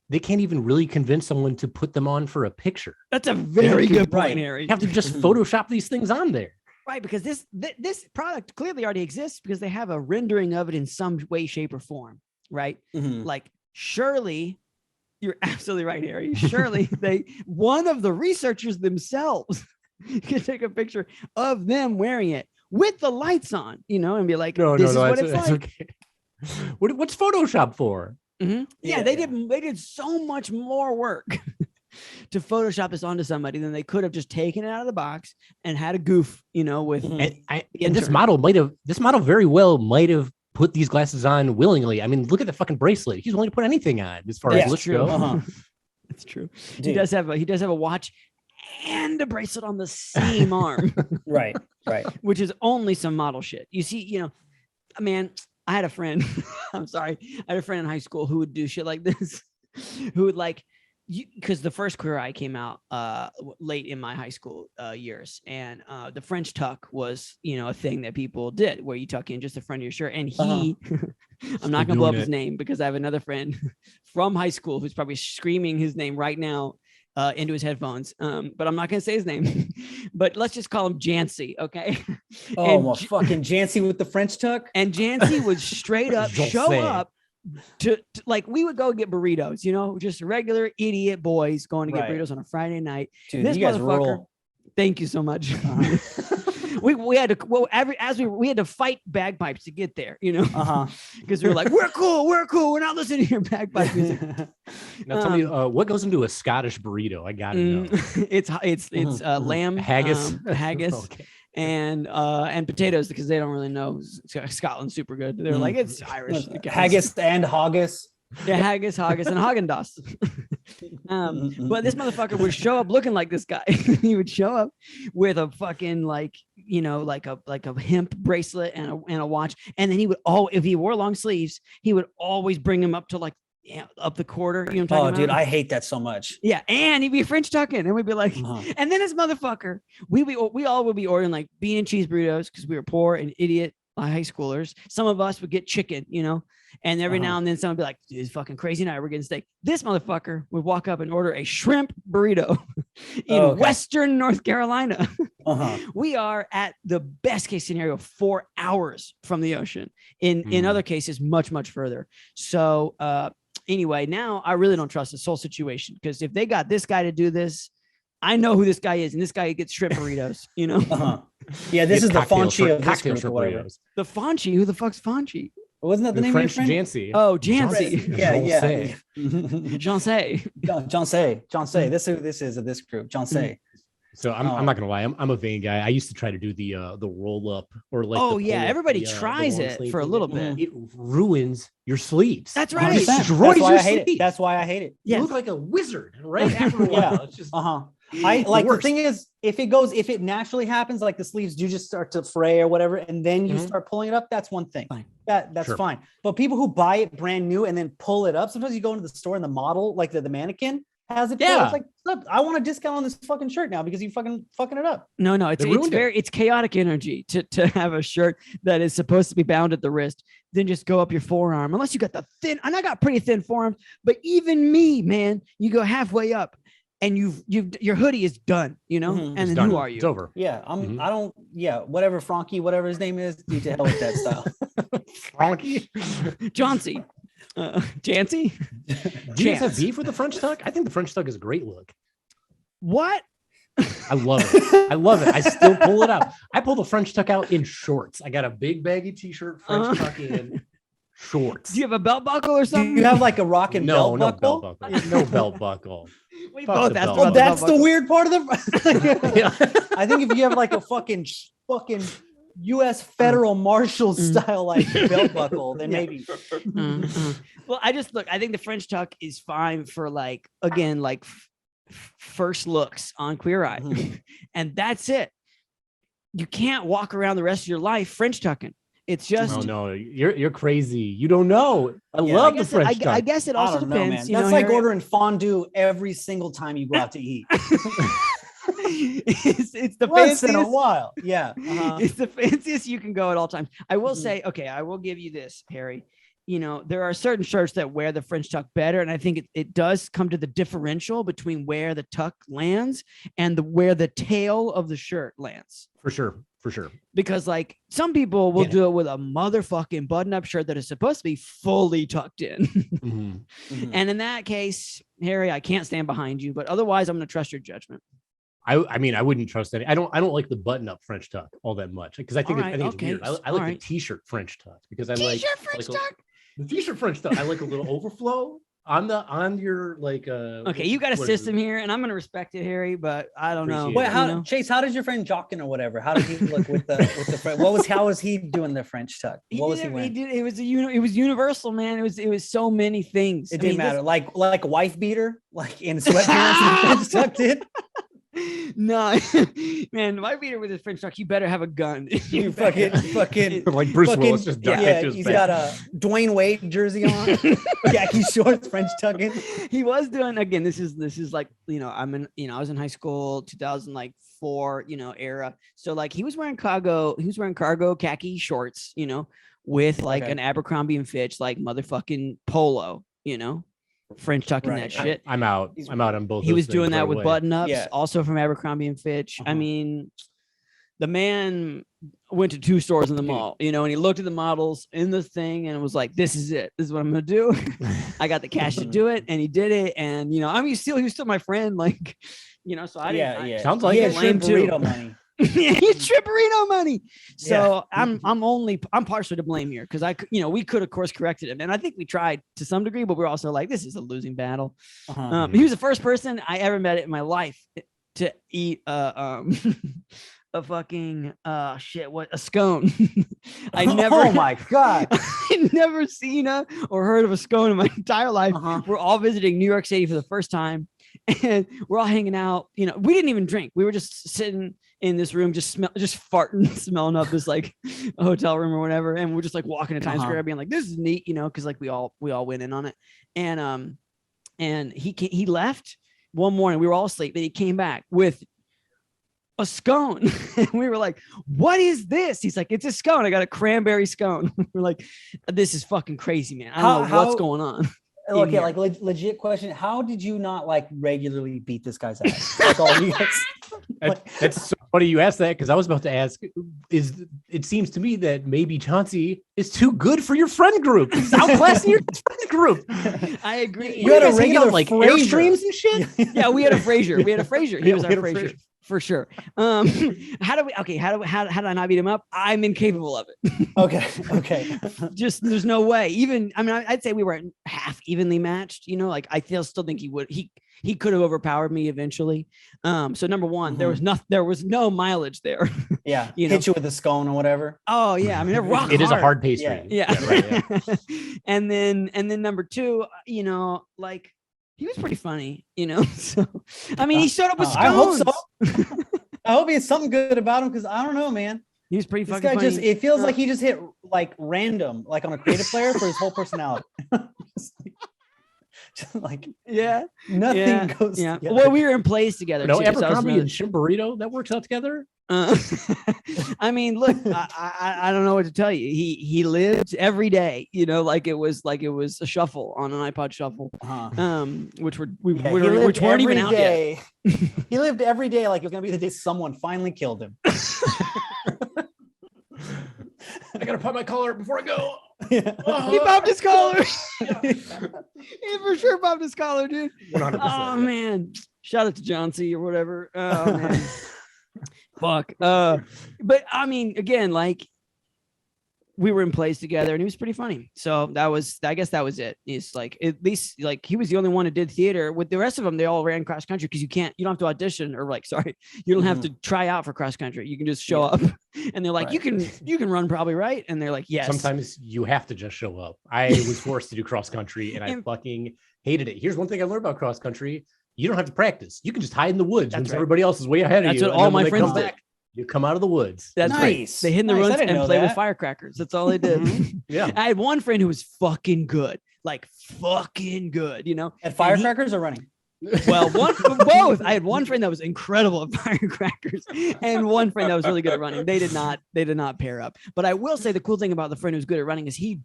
They can't even really convince someone to put them on for a picture. That's a very good point, Harry. You have to just Photoshop these things on there. Right, because this product clearly already exists because they have a rendering of it in some way, shape, or form, right? Like, surely, you're absolutely right, Harry. Surely one of the researchers themselves can take a picture of them wearing it with the lights on, you know, and be like, this is what it's like. Okay. What's Photoshop for? Yeah, they did so much more work to Photoshop this onto somebody than they could have just taken it out of the box and had a goof, you know, with. And this model very well might have put these glasses on willingly. I mean, look at the fucking bracelet. He's willing to put anything on as far as looks go. That's true. Dude. He does have a watch and a bracelet on the same arm. Right. Which is only some model shit. You see, you know, man, I had a friend. I'm sorry. I had a friend in high school who would do shit like this, who would like, because the first Queer Eye came out late in my high school years, and the French tuck was, you know, a thing that people did where you tuck in just the front of your shirt. And he, I'm not gonna blow up his name because I have another friend from high school who's probably screaming his name right now into his headphones. But I'm not gonna say his name. But let's just call him Jancy, okay? Oh, well, fucking Jancy with the French tuck. And Jancy would straight up show up. To like, we would go get burritos, you know, just regular idiot boys going to get burritos on a Friday night. Dude, this you guys motherfucker roll. Thank you so much. We had to we had to fight bagpipes to get there, you know, because we were like, we're cool, we're not listening to your bagpipe music. Now tell me, what goes into a Scottish burrito? I gotta know. It's lamb haggis, okay. and potatoes, because they don't really know Scotland's super good. They're like, it's Irish. Haggis and haggis. Yeah, haggis, and Haagen-Dazs. But this motherfucker would show up looking like this guy. He would show up with a fucking like a hemp bracelet and a watch, and then he would if he wore long sleeves, he would always bring him up to like up the quarter. You know what I'm talking about? I hate that so much. Yeah, and he'd be French tucking, and we'd be like, and then this motherfucker, we all would be ordering like bean and cheese burritos because we were poor and idiot high schoolers. Some of us would get chicken, you know. And every now and then someone would be like, dude, it's fucking crazy night, we're getting steak. This motherfucker would walk up and order a shrimp burrito in Western North Carolina. We are at the best case scenario 4 hours from the ocean. In other cases, much, much further. So anyway, now I really don't trust this whole situation, because if they got this guy to do this, I know who this guy is, and this guy gets shrimp burritos, you know? Yeah, this is the Fonchie of this group or whatever. The Fonchie? Who the fuck's Fonchie? Wasn't that the name French of your friend? Jancy? Oh, Jancy. Yeah. Jancy. This is who this is of this group. Jancy. So I'm not gonna lie, I'm a vain guy. I used to try to do the roll up or like. Oh yeah, everybody tries it for a little bit. It ruins your sleeves. That's right. It destroys your sleeves. That's why I hate it. Yeah. You look like a wizard, right? After a while, it's just I like the thing is, if it naturally happens, like the sleeves do just start to fray or whatever, and then you start pulling it up, that's one thing. Fine. That's fine. But people who buy it brand new and then pull it up, sometimes you go into the store and the model, like the mannequin, has it. Yeah. It's like, look, I want a discount on this fucking shirt now because you fucking it up. No, it's chaotic energy to have a shirt that is supposed to be bound at the wrist, then just go up your forearm. Unless you got the thin, and I got pretty thin forearms, but even me, man, you go halfway up and your hoodie is done, you know? And then who are you? It's over. Yeah, whatever Frankie, whatever his name is, need to hell with that style. Frankie? Jancy. Jancy? Do you guys have beef with the French tuck? I think the French tuck is a great look. What? I love it. I still pull it out. I pull the French tuck out in shorts. I got a big baggy t-shirt, French tuck in shorts. Do you have a belt buckle or something? Do you have like a rockin' belt buckle? No belt buckle. No belt buckle. We both asked well, that's the weird part of the. I think if you have like a fucking U.S. Federal Marshal style like belt buckle, then maybe. Well, I think the French tuck is fine for like, again, like first looks on Queer Eye, and that's it. You can't walk around the rest of your life French tucking. It's just. Oh no, you're crazy. You don't know. I love the French tuck. I guess it also depends. That's like ordering fondue every single time you go out to eat. It's the once fanciest in a while. Yeah. It's the fanciest you can go at all times. I will say, okay, I will give you this, Harry. You know, there are certain shirts that wear the French tuck better. And I think it does come to the differential between where the tuck lands and where the tail of the shirt lands. For sure. Because like some people will do it with a motherfucking button-up shirt that is supposed to be fully tucked in. And in that case, Harry, I can't stand behind you, but otherwise I'm going to trust your judgment. I mean, I wouldn't trust any. I don't like the button-up French tuck all that much because I think it's weird. I like the t-shirt French tuck because I like French tuck. The t-shirt French tuck. I like a little overflow on your like. Okay, you got a system here, and I'm gonna respect it, Harry. But I don't know. Wait, Chase? How does your friend Jockin or whatever? How did he look with the? How was he doing the French tuck? What was he wearing? It was universal, man. It was so many things. It didn't matter. Like a wife beater, like in sweatpants and French tucked in. No, man, my beater with his French tuck, you better have a gun. You fucking like Bruce Willis just ducked into his he's back. got a Dwayne Wade jersey on, khaki shorts, French tucking. He was doing again. This is like, you know, I was in high school, 2004, era. So like he was wearing cargo khaki shorts, with like an Abercrombie and Fitch like motherfucking polo, French tucking that shit. I'm out on both. He was doing that with button ups, also from Abercrombie and Fitch. I mean, the man went to 2 stores in the mall, and he looked at the models in the thing and was like, "This is it. This is what I'm gonna do." I got the cash to do it, and he did it. And he was still my friend. Like, So I didn't. Yeah. Sounds like it. Shrimp burrito money. He's shrimp burrito money. So Yeah. I'm partially to blame here because we could of course corrected him, and I think we tried to some degree, but we're also like, this is a losing battle. He was the first person I ever met in my life to eat a fucking a scone. I never. Oh my god! I never seen or heard of a scone in my entire life. We're all visiting New York City for the first time, and we're all hanging out. We didn't even drink. We were just sitting in this room, just farting, smelling up this like a hotel room or whatever, and we're just like walking to Times Square, being like, "This is neat," because like we all went in on it, and he left one morning. We were all asleep, and he came back with a scone. And we were like, what is this? He's like, it's a scone. I got a cranberry scone. We're like, this is fucking crazy, man. I don't know what's going on. Okay, like legit question. How did you not like regularly beat this guy's ass? That's all you guys. That's so funny you asked that, because I was about to ask, it seems to me that maybe Chauncey is too good for your friend group. He's outclassing your friend group. I agree. You had a regular like Airstreams and shit? Yeah, we had a Frazier. He was our Frazier. For sure. How did I not beat him up? I'm incapable of it. Okay. Just there's no way. I'd say we were half evenly matched. Like I still think he could have overpowered me eventually. So number one, there was no mileage there. Yeah, hit you with a scone or whatever. Oh yeah, they're rock hard. It is a hard pastry. Yeah. Right, yeah. and then number two, like. He was pretty funny, So he showed up with scones. I hope so. I hope he has something good about him, because I don't know, man. He was pretty fucking funny. funny. It feels like he just hit like random, like on a creative player for his whole personality. just like nothing goes. Yeah. Together. Well, we were in plays together. No, Abercrombie and Shrimp Burrito, that works out together. Look, I don't know what to tell you. He lived every day, like it was a shuffle on an iPod shuffle, which weren't even out yet. He lived every day like it was gonna be the day someone finally killed him. I gotta pop my collar before I go. Yeah. He popped his collar. He for sure popped his collar, dude. 100%. Oh man, shout out to Chauncey or whatever. Oh man. Fuck. But again, like we were in plays together, and he was pretty funny. So I guess that was it. It's like, at least like he was the only one who did theater. With the rest of them, they all ran cross country, because you don't have to audition, or you don't have to try out for cross country. You can just show up, and they're like, you can run probably, right? And they're like, yes. Sometimes you have to just show up. I was forced to do cross country, and I fucking hated it. Here's one thing I learned about cross country. You don't have to practice. You can just hide in the woods when everybody else is way ahead of you. That's what all my friends did. You come out of the woods. That's nice. They hid in the woods and play with firecrackers. That's all they did. Yeah. I had one friend who was fucking good. Like fucking good, At firecrackers or running? Well, both. I had one friend that was incredible at firecrackers, and one friend that was really good at running. They did not pair up. But I will say the cool thing about the friend who's good at running is he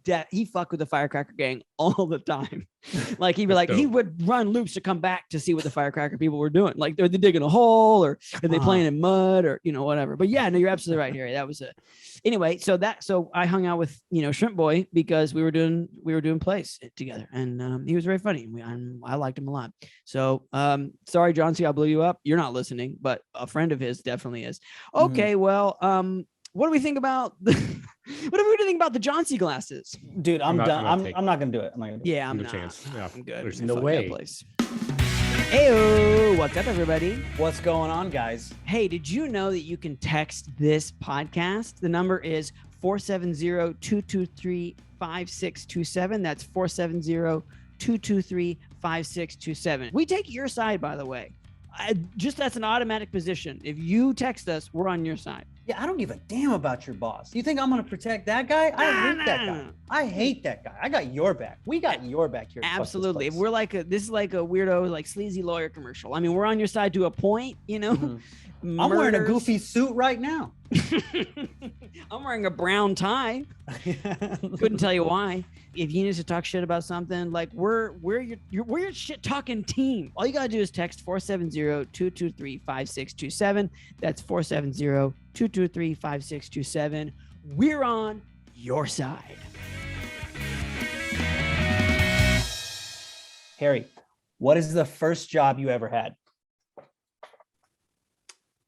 fucked with the firecracker gang all the time. Like he'd be like, he would run loops to come back to see what the firecracker people were doing. Like they're digging a hole, or are they playing in mud, or whatever. But yeah, no, you're absolutely right, Harry. That was it. Anyway, so I hung out with Shrimp Boy because we were doing plays together, and he was very funny. I liked him a lot. So sorry, John C, I blew you up. You're not listening, but a friend of his definitely is. Okay, well, what do we think about what do we think about the John C glasses? Dude, I'm done. I'm not gonna do it. Yeah, I'm no not. chance. Yeah. I'm good. There's no way. Hey, what's up, everybody? What's going on, guys? Hey, did you know that you can text this podcast? The number is 470-223-5627. That's 470-223-5627. We take your side, by the way. That's an automatic position. If you text us, we're on your side. Yeah, I don't give a damn about your boss. You think I'm going to protect that guy? I hate that guy. I hate that guy. I got your back. We got your back here. Absolutely. If we're this is like a weirdo, like sleazy lawyer commercial. We're on your side to a point, Mm-hmm. I'm wearing a goofy suit right now. I'm wearing a brown tie. Couldn't tell you why. If you need to talk shit about something, like we're your shit talking team. All you gotta do is text 470-223-5627. That's 470-223-5627. We're on your side. Harry, what is the first job you ever had?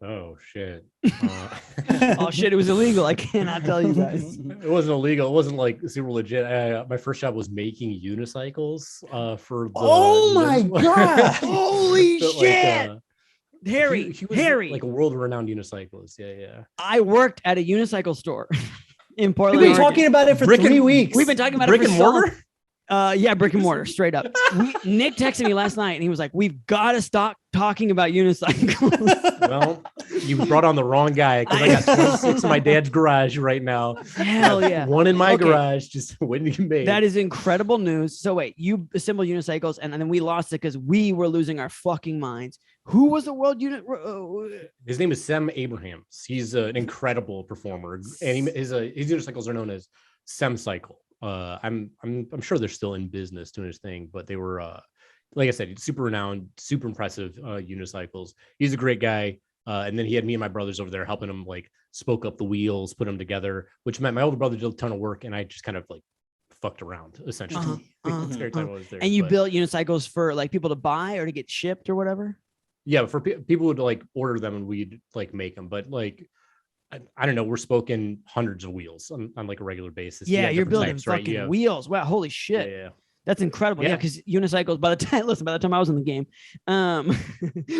Oh shit. Oh shit, it was illegal. I cannot tell you guys. It wasn't illegal. It wasn't like super legit. My first job was making unicycles for the Oh my god. Holy so, shit. Harry, he was Harry. like a world-renowned unicyclist. Yeah. I worked at a unicycle store in Portland. We've been Oregon. talking about it for 3 weeks. We've been talking about brick it for and so mortar. Yeah, brick and mortar, straight up. Nick texted me last night and he was like, "We've got to stop talking about unicycles." Well, you brought on the wrong guy because I got 26 in my dad's garage right now. Hell yeah. One in my garage, just waiting to be made. That is incredible news. So wait, you assembled unicycles and then we lost it because we were losing our fucking minds. Who was the world unit? His name is Sem Abrahams. He's an incredible performer, and his unicycles are known as Sem Cycle. I'm sure they're still in business doing his thing, but they were like I said, super renowned, super impressive unicycles. He's a great guy. And then he had me and my brothers over there helping him like spoke up the wheels, put them together, which meant my older brother did a ton of work and I just kind of like fucked around essentially. And you built unicycles for like people to buy or to get shipped or whatever? Yeah, for people would like order them and we'd like make them, but like I don't know, we're spoken hundreds of wheels on like a regular basis. Yeah, you're building fucking wheels. Wow, holy shit. Yeah. That's incredible. Yeah, because unicycles, by the time I was in the game,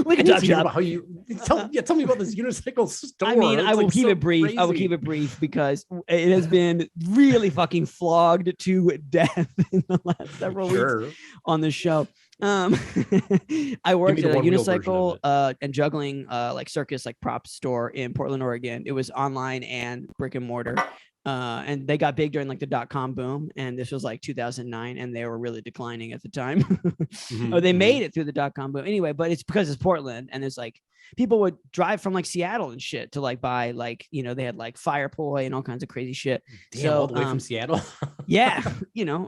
we could talk about how you tell me about this unicycle store. I mean, I will keep it brief. I will keep it brief because it has been really fucking flogged to death in the last several weeks on this show. I worked at a unicycle and juggling like circus like prop store in Portland, Oregon. It was online and brick and mortar. And they got big during like the .com boom, and this was like 2009, and they were really declining at the time. Oh, they made it through the .com boom anyway, but it's because it's Portland, and it's like people would drive from like Seattle and shit to like buy like they had like fire ploy and all kinds of crazy shit. Damn, all the way from Seattle. Yeah,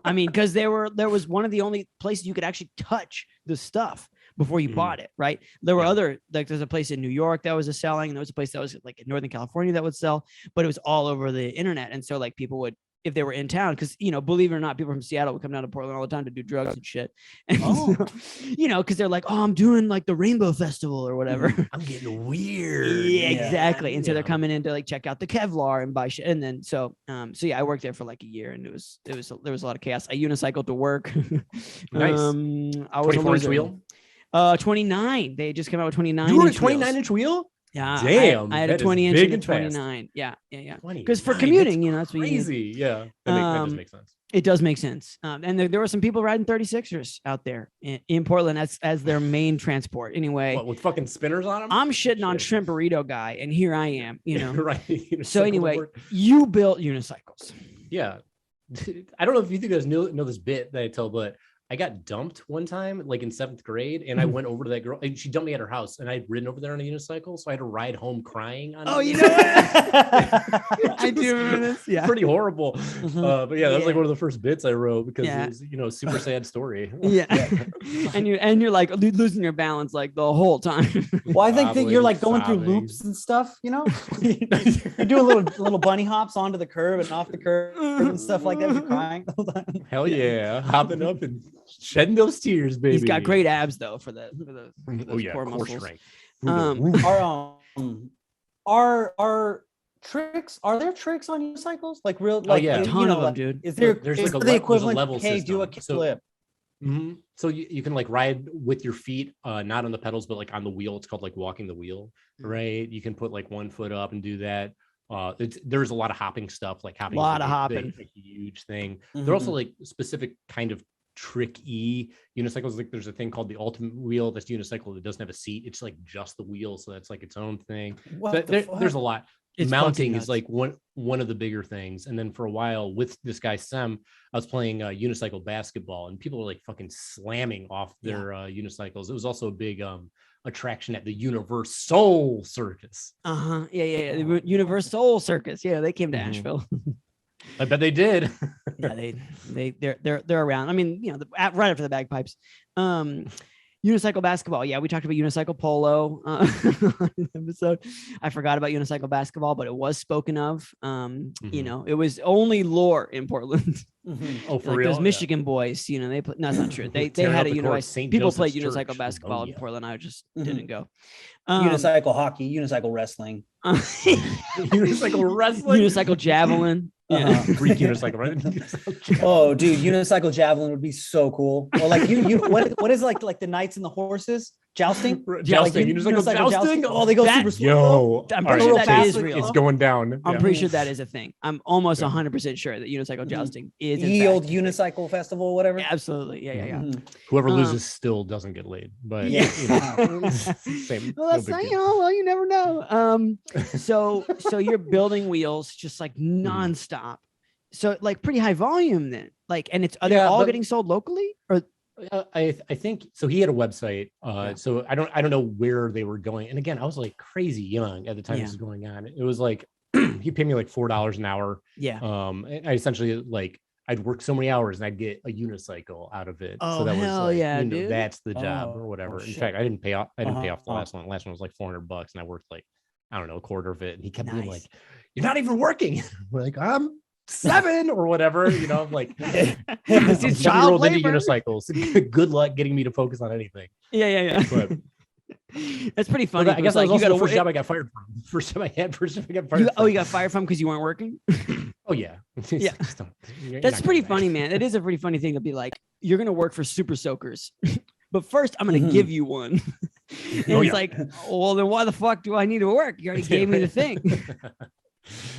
I mean, because there was one of the only places you could actually touch the stuff before you bought it, right? There were other, like there's a place in New York that was selling, and there was a place that was like in Northern California that would sell, but it was all over the internet. And so like people would, if they were in town, because believe it or not, people from Seattle would come down to Portland all the time to do drugs and shit. And so, because they're like, oh, I'm doing like the Rainbow Festival or whatever. I'm getting weird. Yeah, exactly. And so they're coming in to like check out the Kevlar and buy shit. And then so yeah, I worked there for like a year, and there was a lot of chaos. I unicycled to work. Nice. I was 24-inch wheel. 29. They just came out with 29. You were a 29-inch wheel? Yeah. Damn. I had a 20-inch and a 29. Yeah. Because for commuting, that's what crazy. Yeah. That does make sense. It does make sense. And there were some people riding 36ers out there in Portland as their main transport. Anyway, what, with fucking spinners on them? I'm shitting on Shrimp Burrito Guy, and here I am. Right. So anyway, you built unicycles. Yeah. I don't know if you guys know this bit that I tell, but I got dumped one time, like in 7th grade, and I went over to that girl, and she dumped me at her house, and I'd ridden over there on a unicycle, so I had to ride home crying. You know what? I do remember this. Yeah, pretty horrible. But yeah, that was like one of the first bits I wrote because it was, super sad story. Yeah, and you're like losing your balance like the whole time. Well, I think that you're like going through loops and stuff. You're doing little bunny hops onto the curb and off the curb and stuff like that. You're crying the whole time. Hell yeah, hopping up and shedding those tears, baby. He's got great abs though for the core muscles. Are tricks? Are there tricks on unicycles? Like real? Like a ton of them, dude. Is there? There's is like the equivalent? level Hey, system. do a kickflip. So you can like ride with your feet, not on the pedals, but like on the wheel. It's called like walking the wheel, right? You can put like one foot up and do that. There's a lot of hopping stuff, like hopping. A huge thing. They're also like specific kind of tricky unicycles. Like there's a thing called the ultimate wheel. That's unicycle that doesn't have a seat. It's like just the wheel, so that's like its own thing. There's a lot. Mounting is like one of the bigger things. And then for a while with this guy Sem, I was playing unicycle basketball, and people were like fucking slamming off their unicycles. It was also a big attraction at the Universal Circus. Yeah. The Universal Circus. Yeah, they came to Asheville. I bet they did. Yeah, they're around. I mean, right after the bagpipes. Unicycle basketball. Yeah, we talked about unicycle polo on an episode. I forgot about unicycle basketball, but it was spoken of. You know, it was only lore in Portland. Oh, for like real? those Michigan boys, you know, they put. No, that's not true. They had a unicycle. People played unicycle basketball in Portland. I just didn't go. Unicycle hockey, unicycle wrestling, unicycle wrestling, unicycle javelin. Yeah. Greek unicycle, right? Oh, dude, unicycle javelin would be so cool. Or like what is like the knights and the horses jousting? Jousting, unicycle jousting. Oh, they go super slow. Yo, I'm pretty sure that is real. It's going down. I'm pretty sure that is a thing. I'm almost 100% sure that unicycle jousting is the old unicycle festival, whatever. Absolutely, yeah. Whoever loses still doesn't get laid, but yeah. Same. Well, that's not, well, you never know. So you're building wheels just like nonstop. So like pretty high volume then. Like, and are they all getting sold locally or? I think so. He had a website. So I don't know where they were going. And again, I was like crazy young at the time this was going on. It was like he paid me like $4 an hour. Yeah. And I essentially like I'd work so many hours and I'd get a unicycle out of it. Oh, so that hell was like, yeah, you know, dude. that's the job or whatever. In fact, I didn't pay off. The last one. Last one was like $400, and I worked like I don't know, a quarter of it. And he kept being like, "You're not even working." We're like, I'm 7 or whatever, you know. I'm like, this is child labor. Into unicycles. Good luck getting me to focus on anything. Yeah. But that's pretty funny. Well, I guess that was also the first job I got fired from. First time I got fired from. You got fired from because you weren't working? Oh yeah. Yeah. That's pretty funny, man. It is a pretty funny thing to be like, you're gonna work for Super Soakers, but first I'm gonna give you one. And it's like, well, then why the fuck do I need to work? You already gave me the thing.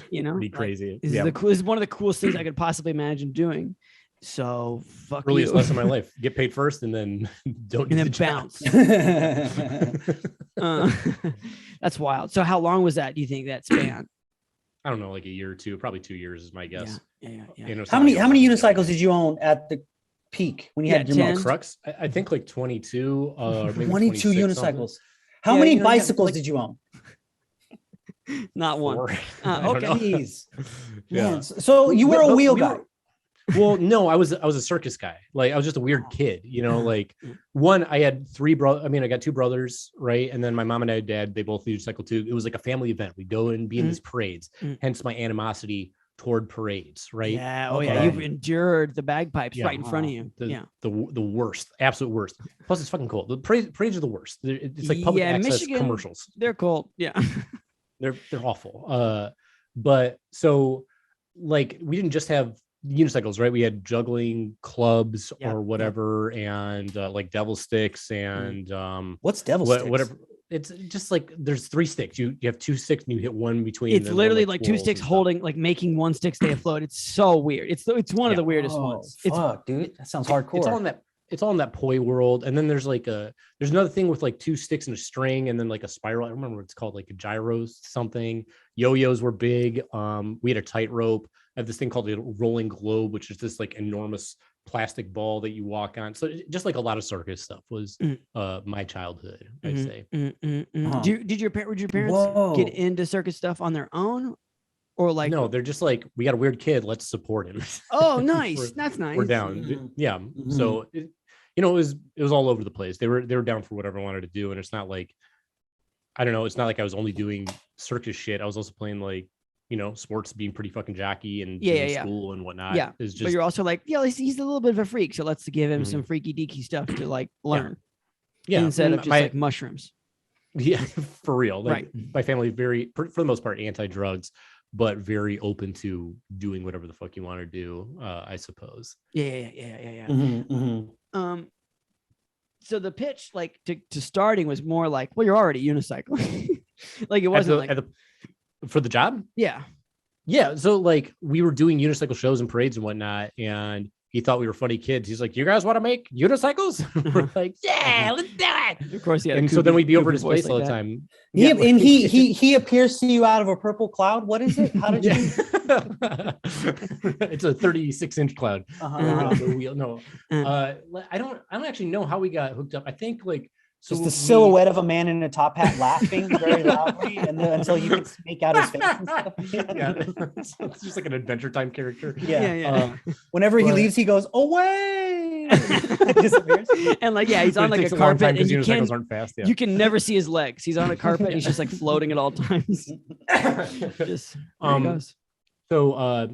You know, pretty crazy. This is one of the coolest things I could possibly imagine doing. So fuck really you. It's lesson of my life. Get paid first and then don't and then bounce. That's wild. So how long was that? Do you think that span? I don't know, like a year or two, probably 2 years is my guess. Yeah. How many unicycles did you own at the peak when you had your 10 Crux? I think like 22 or maybe 22 unicycles. How many bicycles did you own? Not one. Okay. Jeez. Man, so you were a wheel guy. Well, no, I was a circus guy. Like I was just a weird kid, you know, like I had 3 brothers. I mean, I got 2 brothers, right? And then my mom and dad, they both used to cycle too. It was like a family event. We'd go and be in these parades, hence my animosity toward parades, right? Yeah. Oh yeah. You've endured the bagpipes right in front of you. The worst, absolute worst. Plus it's fucking cool. The parades are the worst. It's like public access Michigan, commercials. They're cool. Yeah. They're awful. But so like we didn't just have unicycles, right? We had juggling clubs or whatever, and like devil sticks and what's devil sticks? Whatever. It's just like there's 3 sticks. You have 2 sticks and you hit one between. It's literally like 2 sticks holding, like making one stick stay afloat. It's so weird. It's one of the weirdest ones. Fuck, dude, that sounds hardcore. It's all in that poi world. And then there's like there's another thing with like 2 sticks and a string and then like a spiral. I don't remember what it's called, like a gyro something. Yo-yos were big. We had a tightrope. I have this thing called the rolling globe, which is this like enormous plastic ball that you walk on. So just like a lot of circus stuff was my childhood, I'd say. Did your parents get into circus stuff on their own? Or like, no, they're just like, we got a weird kid, let's support him. Oh, nice. That's nice. We're down. Yeah. So it was all over the place. They were down for whatever I wanted to do. And it's not like, I don't know, it's not like I was only doing circus shit. I was also playing like, sports, being pretty fucking jockey and school and whatnot. Yeah. It's just, but you're also like, he's a little bit of a freak. So let's give him some freaky deaky stuff to like learn. Yeah. Instead of just like mushrooms. Yeah, for real. Like, right. My family for the most part, anti-drugs, but very open to doing whatever the fuck you want to do, I suppose. Yeah. So the pitch, like to starting, was more like, well, you're already unicycling. Like it wasn't for the job. Yeah. So like we were doing unicycle shows and parades and whatnot, and he thought we were funny kids. He's like, "You guys want to make unicycles?" We're like, "Yeah, let's do it." Of course, yeah. And so then we'd be over at his place all the time. He appears to you out of a purple cloud. What is it? How did you? It's a 36-inch cloud. No, I don't actually know how we got hooked up. I think like. So just the silhouette of a man in a top hat laughing very loudly, and then until you can make out his face and stuff. It's just like an Adventure Time character. Yeah. Whenever he leaves, he goes away. Disappears. And like, yeah, he's on But it like a takes long time carpet, and 'cause you unicycles aren't fast. Yeah. you can never see his legs. He's on a carpet, and he's just like floating at all times. Just there he goes. So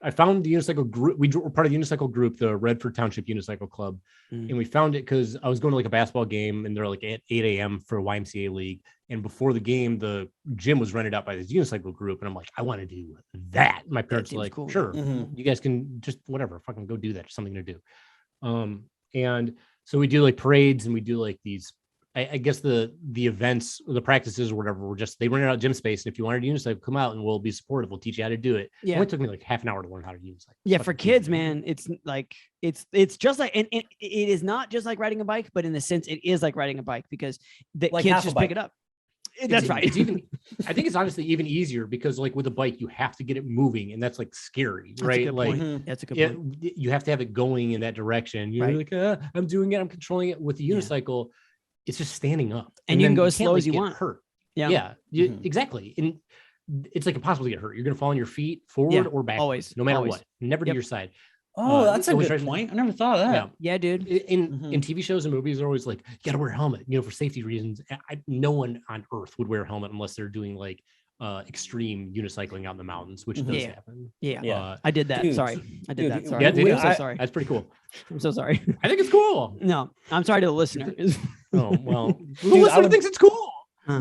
I found the unicycle group. We were part of the unicycle group, the Redford Township Unicycle Club. And we found it because I was going to like a basketball game, and they're like at 8 a.m. for a YMCA league. And before the game, the gym was rented out by this unicycle group. And I'm like, I want to do that. My parents were like, cool. sure, you guys can just whatever, fucking go do that. There's something to do. And so we do like parades, and we do like these, I guess the events, the practices or whatever, were just, they rented out gym space. And if you wanted to unicycle, come out and we'll be supportive. We'll teach you how to do it. Yeah. It only took me like half an hour to learn how to unicycle. Yeah, for kids, man, it's like it's just like, and it is not just like riding a bike, but in the sense it is like riding a bike because the Like kids half a just bike. pick it up. That's right. It's even, I think it's honestly even easier because like with a bike, you have to get it moving, and that's like scary, That's a right? good Like point. That's a good point. you have to have it going in that direction. You're Right. like, I'm doing it, I'm controlling it. With the unicycle, it's just standing up, And you can then go as can't, slow like, as you get want. Hurt. Yeah. Exactly. And it's like impossible to get hurt. You're gonna fall on your feet forward or back, always, no matter always. what. Never to your side. Oh, that's a always good tries- point. I never thought of that. Yeah, dude. In TV shows and movies, they're always like, you gotta wear a helmet, for safety reasons. No one on earth would wear a helmet unless they're doing like extreme unicycling out in the mountains, which does happen. Yeah. I did that. Dude, Sorry. I did that. Sorry. Yeah, dude, I'm so sorry. That's pretty cool. I'm so sorry. I think it's cool. No, I'm sorry to the listener. Oh well, the Dude, listener thinks it's cool.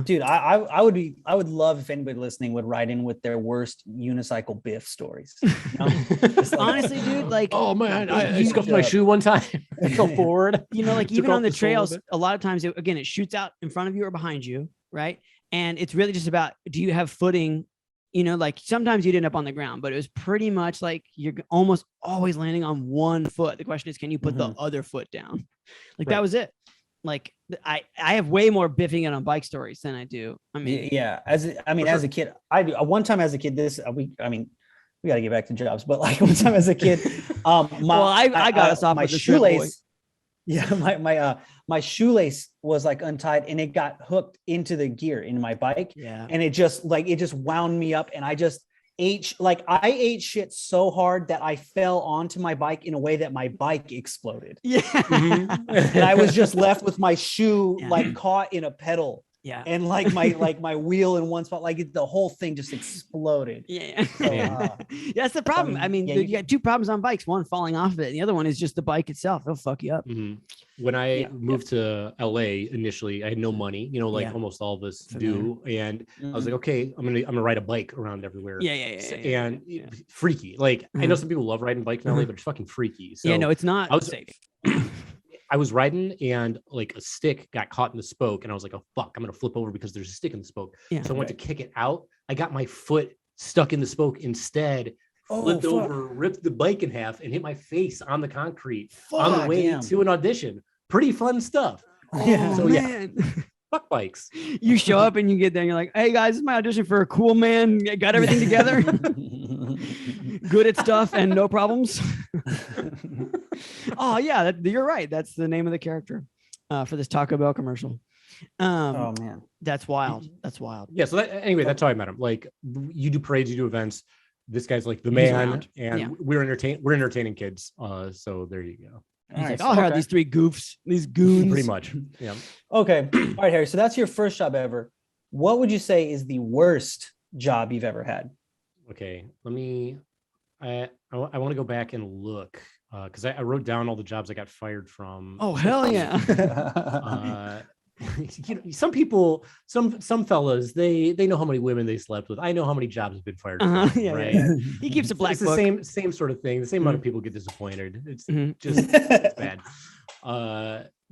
Dude, I would love if anybody listening would write in with their worst unicycle biff stories. You know? Just like, Honestly, dude, like, Oh man, I scuffed my shoe one time. I fell forward. you know, like Took even off on the the sole a trails, bit. a lot of times, it shoots out in front of you or behind you, right? And it's really just about, do you have footing? You know, like sometimes you'd end up on the ground, but it was pretty much like you're almost always landing on one foot. The question is, can you put the other foot down? Like that was it. Like I have way more biffing it on bike stories than I do. I mean, yeah. As a kid, I do. One time as a kid, we got to get back to jobs, but like one time as a kid, I got us off my with the shoelace. Yeah, my shoelace was like untied and it got hooked into the gear in my bike. Yeah. And it just wound me up, and I just ate shit so hard that I fell onto my bike in a way that my bike exploded. Yeah. And I was just left with my shoe Yeah. like caught in a pedal. Yeah. And like my wheel in one spot, like the whole thing just exploded. Yeah. So, That's the problem. I mean, yeah, you got two problems on bikes. One, falling off of it. And the other one is just the bike itself. It'll fuck you up. When I moved to LA initially, I had no money, almost all of us do. And I was like, okay, I'm gonna ride a bike around everywhere. Yeah. And freaky. Like I know some people love riding bikes in LA, but it's fucking freaky. So Yeah, no, it's not safe. I was riding and like a stick got caught in the spoke, and I was like, oh fuck, I'm gonna flip over because there's a stick in the spoke. Yeah. So I went to kick it out. I got my foot stuck in the spoke instead. Flipped over, ripped the bike in half, and hit my face on the concrete on the way to an audition. Pretty fun stuff. Yeah. So yeah, fuck bikes. You show up and you get there and you're like, hey guys, this is my audition for a cool man. Got everything together. Good at stuff and no problems. Oh yeah, you're right. That's the name of the character for this Taco Bell commercial. Oh man, that's wild. That's wild. Yeah. So anyway, that's how I met him. Like you do parades, you do events. This guy's like the man, and we're entertaining kids. So there you go. He's like, I'll hire these three goofs, these goons. Pretty much. Yeah. Okay. All right, Harry. So that's your first job ever. What would you say is the worst job you've ever had? Okay. I want to go back and look because I wrote down all the jobs I got fired from. Oh, hell yeah. Some people, some fellas, they know how many women they slept with. I know how many jobs have been fired from, right? Yeah. He keeps a black it's book. the same sort of thing. The same amount of people get disappointed. It's just it's bad.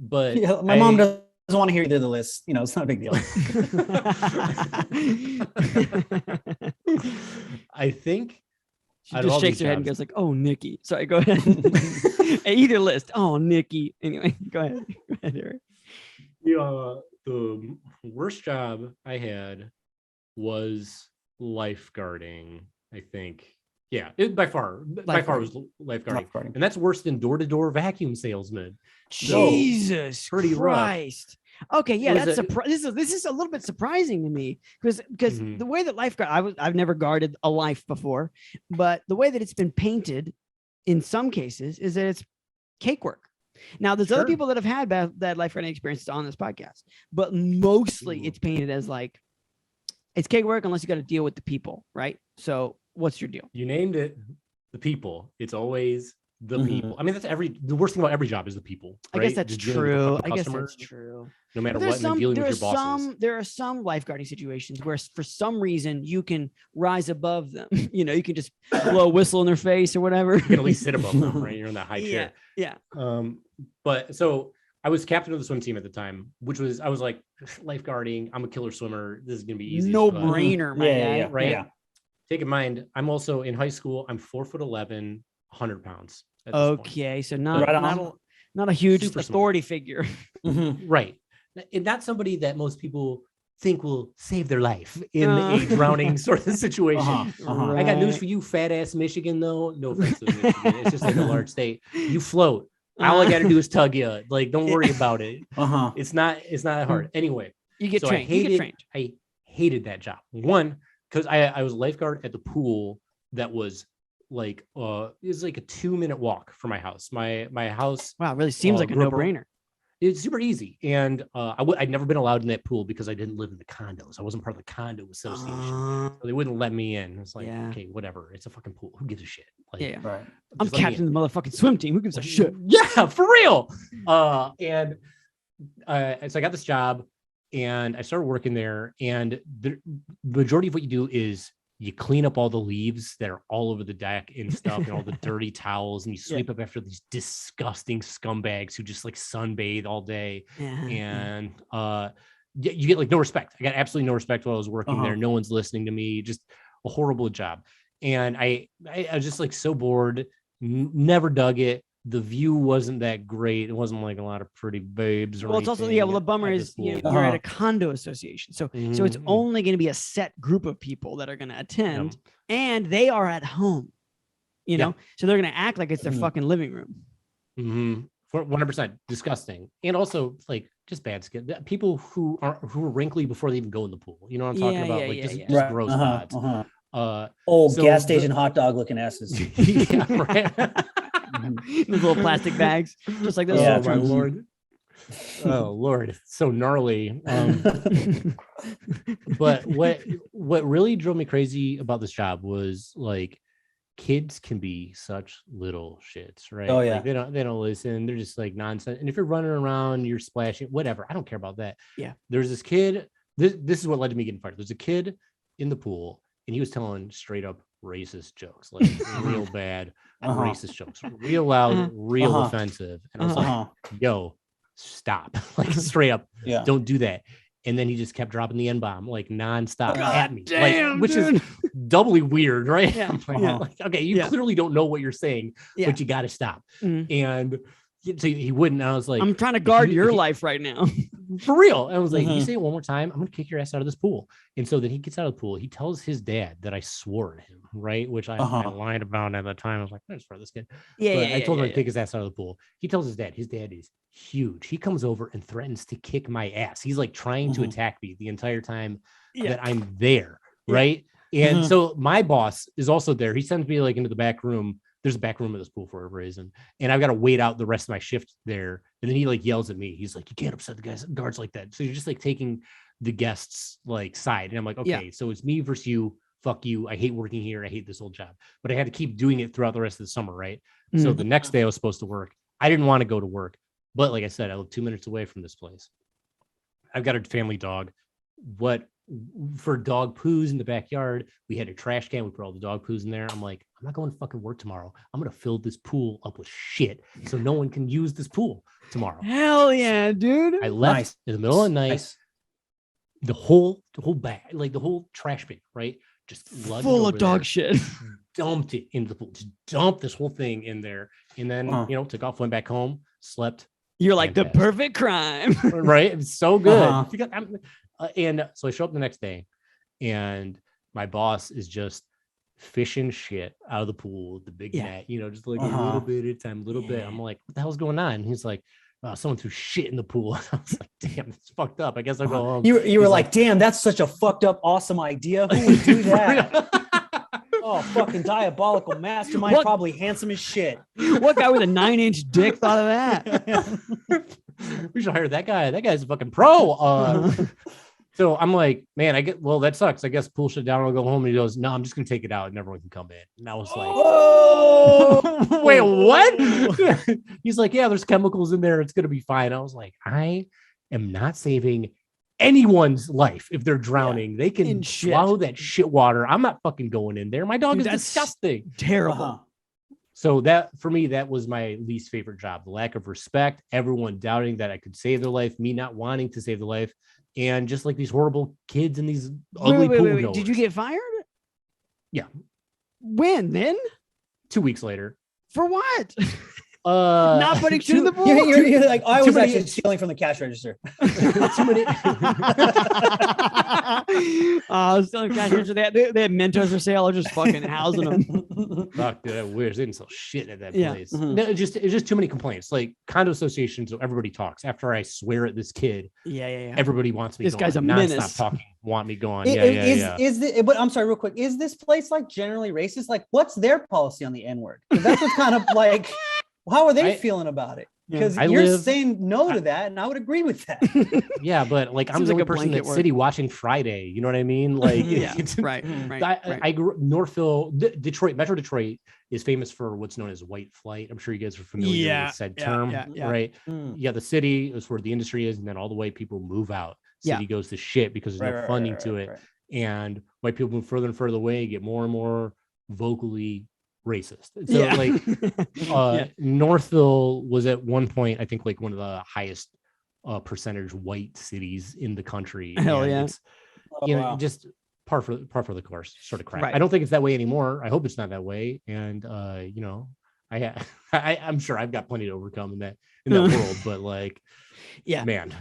But yeah, my mom doesn't want to hear either of the list. It's not a big deal. I think she just shakes her head and goes like, "Oh, Nikki." Sorry, go ahead. Either list. Oh, Nikki. Anyway, go ahead. Go ahead, Eric. The worst job I had was lifeguarding, I think. Yeah, by far was lifeguarding. And that's worse than door-to-door vacuum salesman. Jesus pretty Christ. Rough. Okay, yeah, this is a little bit surprising to me because the way that lifeguard, I've never guarded a life before, but the way that it's been painted in some cases is that it's cakework. Now, there's other people that have had bad lifeguarding experiences on this podcast, but mostly it's painted as like, it's cake work unless you got to deal with the people, right? So what's your deal? You named it, the people. It's always the people. I mean, the worst thing about every job is the people. Right? I guess that's true. No matter what, and dealing with your bosses. There are some lifeguarding situations where for some reason you can rise above them. You know, you can just blow a whistle in their face or whatever. You can at least sit above them, right? You're in that high chair. Yeah. But so I was captain of the swim team at the time, I was like, lifeguarding, I'm a killer swimmer. This is going to be easy. No brainer, man. Yeah, right. Yeah. Take in mind, I'm also in high school. I'm 4'11", 100 pounds. Okay. So not a huge Super authority figure. Right. And not somebody that most people think will save their life in a drowning sort of situation. I got news for you, fat ass Michigan, though. No offense to Michigan. It's just like a large state. You float. All I got to do is tug you. Like, don't worry about it. It's not that hard. Anyway, you get trained. I hated that job. One, because I was a lifeguard at the pool that was like it was like a 2-minute walk from my house. My house. Wow, it really seems like a no-brainer. It's super easy, and I'd never been allowed in that pool because I didn't live in the condos. I wasn't part of the condo association, so they wouldn't let me in. It's like, okay, whatever. It's a fucking pool. Who gives a shit? Like, right. I'm captain of the motherfucking swim team. Who gives a shit? Yeah, for real. So I got this job, and I started working there. And the majority of what you do is you clean up all the leaves that are all over the deck and stuff, and all the dirty towels, and you sweep up after these disgusting scumbags who just like sunbathe all day. And you get like no respect. I got absolutely no respect while I was working there. No one's listening to me. Just a horrible job. And I was just like so bored. Never dug it. The view wasn't that great. It wasn't like a lot of pretty babes. Or it's also the bummer is you're at a condo association, so it's only going to be a set group of people that are going to attend, and they are at home, you know, so they're going to act like it's their fucking living room. 100% disgusting, and also like just bad skin. People who are wrinkly before they even go in the pool. You know what I'm talking about? Like just gross spots. Gas station hot dog looking asses. Yeah, right. Those little plastic bags, just like this. Oh my lord! Oh lord, so gnarly. But what really drove me crazy about this job was like, kids can be such little shits, right? Oh yeah. Like, they don't listen. They're just like nonsense. And if you're running around, you're splashing, whatever. I don't care about that. Yeah. There's this kid. This is what led to me getting fired. There's a kid in the pool, and he was telling straight up racist jokes, like real bad racist jokes, real loud, real offensive. And I was like, yo, stop. Like straight up, don't do that. And then he just kept dropping the N-bomb like nonstop at me, damn, which is doubly weird, right? Yeah. Like, okay, you clearly don't know what you're saying, but you got to stop. And so he wouldn't. And I was like, I'm trying to guard your life right now. For real. I was like, you say it one more time, I'm going to kick your ass out of this pool. And so then he gets out of the pool. He tells his dad that I swore at him, right? Which I lied about at the time. I was like, I just for this kid. I told him to kick his ass out of the pool. He tells his dad is huge. He comes over and threatens to kick my ass. He's like trying to attack me the entire time that I'm there, right? And so my boss is also there. He sends me like into the back room. There's a back room of this pool for a reason. And I've got to wait out the rest of my shift there. And then he like yells at me. He's like, you can't upset the guards like that. So you're just like taking the guests like side. And I'm like, okay, so it's me versus you. Fuck you. I hate working here. I hate this old job. But I had to keep doing it throughout the rest of the summer, right? So the next day I was supposed to work. I didn't want to go to work. But like I said, I live 2 minutes away from this place. I've got a family dog. For dog poos in the backyard, we had a trash can. We put all the dog poos in there. I'm like, I'm not going to fucking work tomorrow. I'm going to fill this pool up with shit so no one can use this pool tomorrow. Hell yeah, dude. I left in the middle of the night. The whole bag, like the whole trash bin, right? Just full of dog shit. Dumped it into the pool. Just dumped this whole thing in there. And then, took off, went back home, slept. You're like the perfect crime. Right? It's so good. And so I show up the next day, and my boss is just fishing shit out of the pool, the big net, just like a little bit at a time, little bit. I'm like, what the hell's going on? And he's like, someone threw shit in the pool. I was like, damn, it's fucked up. I guess I'll go home. You were like, damn, that's such a fucked up, awesome idea. Who would do that? Oh, fucking diabolical mastermind, What? probably handsome as shit. What guy with a 9-inch dick thought of that? We should hire that guy. That guy's a fucking pro. So I'm like, man, that sucks. I guess pool shut down. I'll go home. And he goes, no, I'm just gonna take it out and everyone can come in. And I was like, oh, wait, what? He's like, yeah, there's chemicals in there. It's gonna be fine. I was like, I am not saving anyone's life if they're drowning. They can swallow that shit water. I'm not fucking going in there. My dog is disgusting. Terrible. So that for me, that was my least favorite job. The lack of respect, everyone doubting that I could save their life, me not wanting to save their life, and just like these horrible kids and these ugly pool goers. Did you get fired? Yeah. When then? 2 weeks later. For what? Not putting shit in the pool. You're like, I was actually stealing from the cash register. Too many. Stealing cash register. They had Mentos for sale. Or just fucking housing them. Fuck, dude, I wish they didn't sell shit at that Yeah. place. No, it's just too many complaints. Like condo associations, so everybody talks. After I swear at this kid, yeah. everybody wants me. This gone. guy's a Non-stop menace. talking, want me gone. But I'm sorry, real quick. Is this place like generally racist? Like, what's their policy on the N-word? That's what's kind of like. How are they feeling about it? Because you're saying no to that, and I would agree with that. Yeah, but like I'm the only person in that city watching Friday. You know what I mean? Like, right. I grew up Northville, Detroit. Metro Detroit is famous for what's known as white flight. I'm sure you guys are familiar with said term, right? Yeah, the city is where the industry is, and then all the white people move out. City goes to shit because there's no funding to it, and white people move further and further away, get more and more vocally racist. So Northville was at one point, I think, like one of the highest percentage white cities in the country. Hell yeah. It's, just par for the course sort of crap. Right. I don't think it's that way anymore. I hope it's not that way. And I'm sure I've got plenty to overcome in that world, but like, man,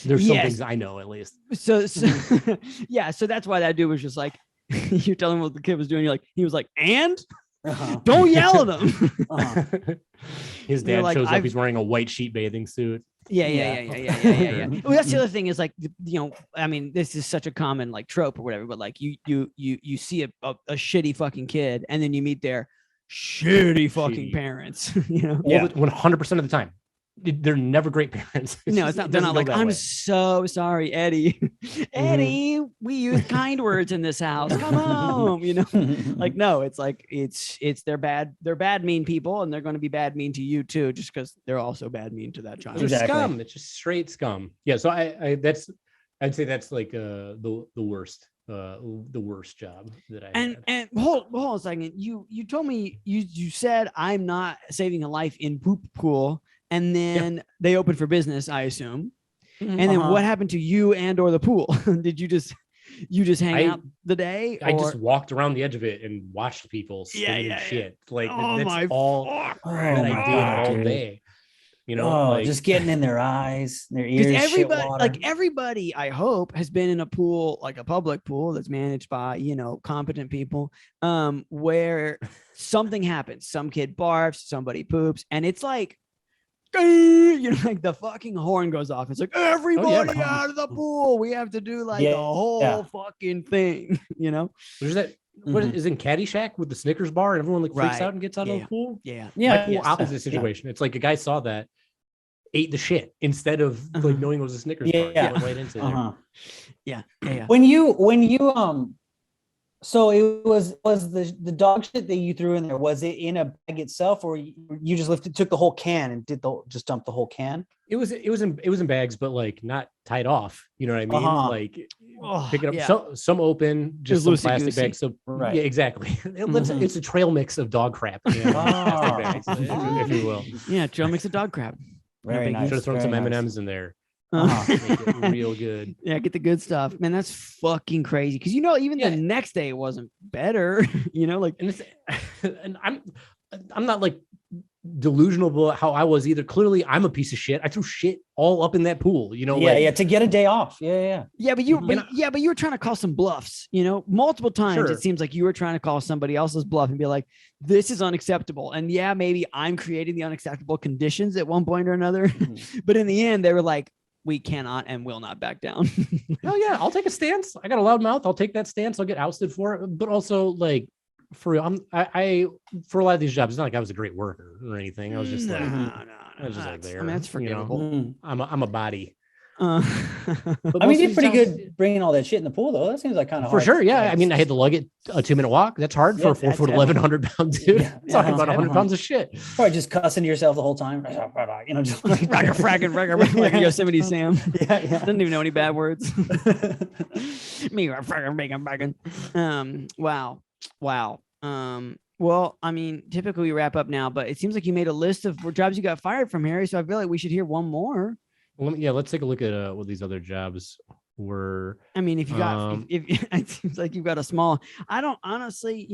there's some things I know at least. So so that's why that dude was just like, you're telling him what the kid was doing. He was like, and don't yell at him. His dad shows up. He's wearing a white sheet bathing suit. Yeah. Well, that's the other thing is like, I mean, this is such a common like trope or whatever, but like you see a shitty fucking kid and then you meet their shitty fucking parents, 100% of the time. They're never great parents. No, it's not. They're not like, I'm so sorry, Eddie. Eddie, we use kind words in this house. Come home, like, no, it's like, it's they're bad. They're bad, mean people. And they're going to be bad, mean to you too, just because they're also bad, mean to that child. They're scum. It's just straight scum. Yeah. So I'd say that's like the worst job that I had. And hold on a second. You told me, you said I'm not saving a life in poop pool. And then they opened for business, I assume. And then what happened to you and or the pool? Did you just hang out the day? I just walked around the edge of it and watched people spinning shit. Like that's all that I did all day. Just getting in their eyes, their ears. Everybody, I hope, has been in a pool, like a public pool that's managed by, competent people, where something happens. Some kid barfs, somebody poops, and it's like, like the fucking horn goes off. It's like, everybody out of the pool. We have to do like the whole fucking thing, There's that. What is in Caddyshack with the Snickers bar and everyone like freaks out and gets out of the pool? Opposite situation. It's like a guy saw that, ate the shit instead of like knowing it was a Snickers bar. Went right into there. When you so it was the dog shit that you threw in there, was it in a bag itself, or you just took the whole can and just dumped the whole can? It was in bags, but like not tied off. You know what I mean? Like pick it up. Some open, just some plastic bags. So yeah, exactly. It's a trail mix of dog crap. Plastic bags, if you will. Yeah, trail mix of dog crap. Very nice. Should have thrown some M&Ms in there. Make it real good. Yeah, get the good stuff, man. That's fucking crazy because even the next day it wasn't better. And I'm not like delusional about how I was either. Clearly, I'm a piece of shit. I threw shit all up in that pool. To get a day off. Yeah, but you were trying to call some bluffs. Multiple times. Sure. It seems like you were trying to call somebody else's bluff and be like, "This is unacceptable." And maybe I'm creating the unacceptable conditions at one point or another. But in the end, they were like, we cannot and will not back down. Hell yeah, I'll take a stance. I got a loud mouth. I'll take that stance. I'll get ousted for it. But also, like, for real. I for a lot of these jobs, it's not like I was a great worker or anything. I was just like, I was just like there. I mean, that's forgivable. I'm a body. I mean, you did pretty good bringing all that shit in the pool, though. That seems like kind of for sure. Yeah, I mean, I had to lug it a 2-minute walk. That's hard for a 4 foot 1,100 pound dude. Talking about 100 pounds of shit. Probably just cussing to yourself the whole time. You know, just like like Yosemite Sam. Yeah. Doesn't even know any bad words. Me, bacon. Wow. Well, I mean, typically we wrap up now, but it seems like you made a list of jobs you got fired from, Harry. So I feel like we should hear one more. Well, let's take a look at what these other jobs were. I mean, if you got, if it seems like you've got a small, I don't honestly,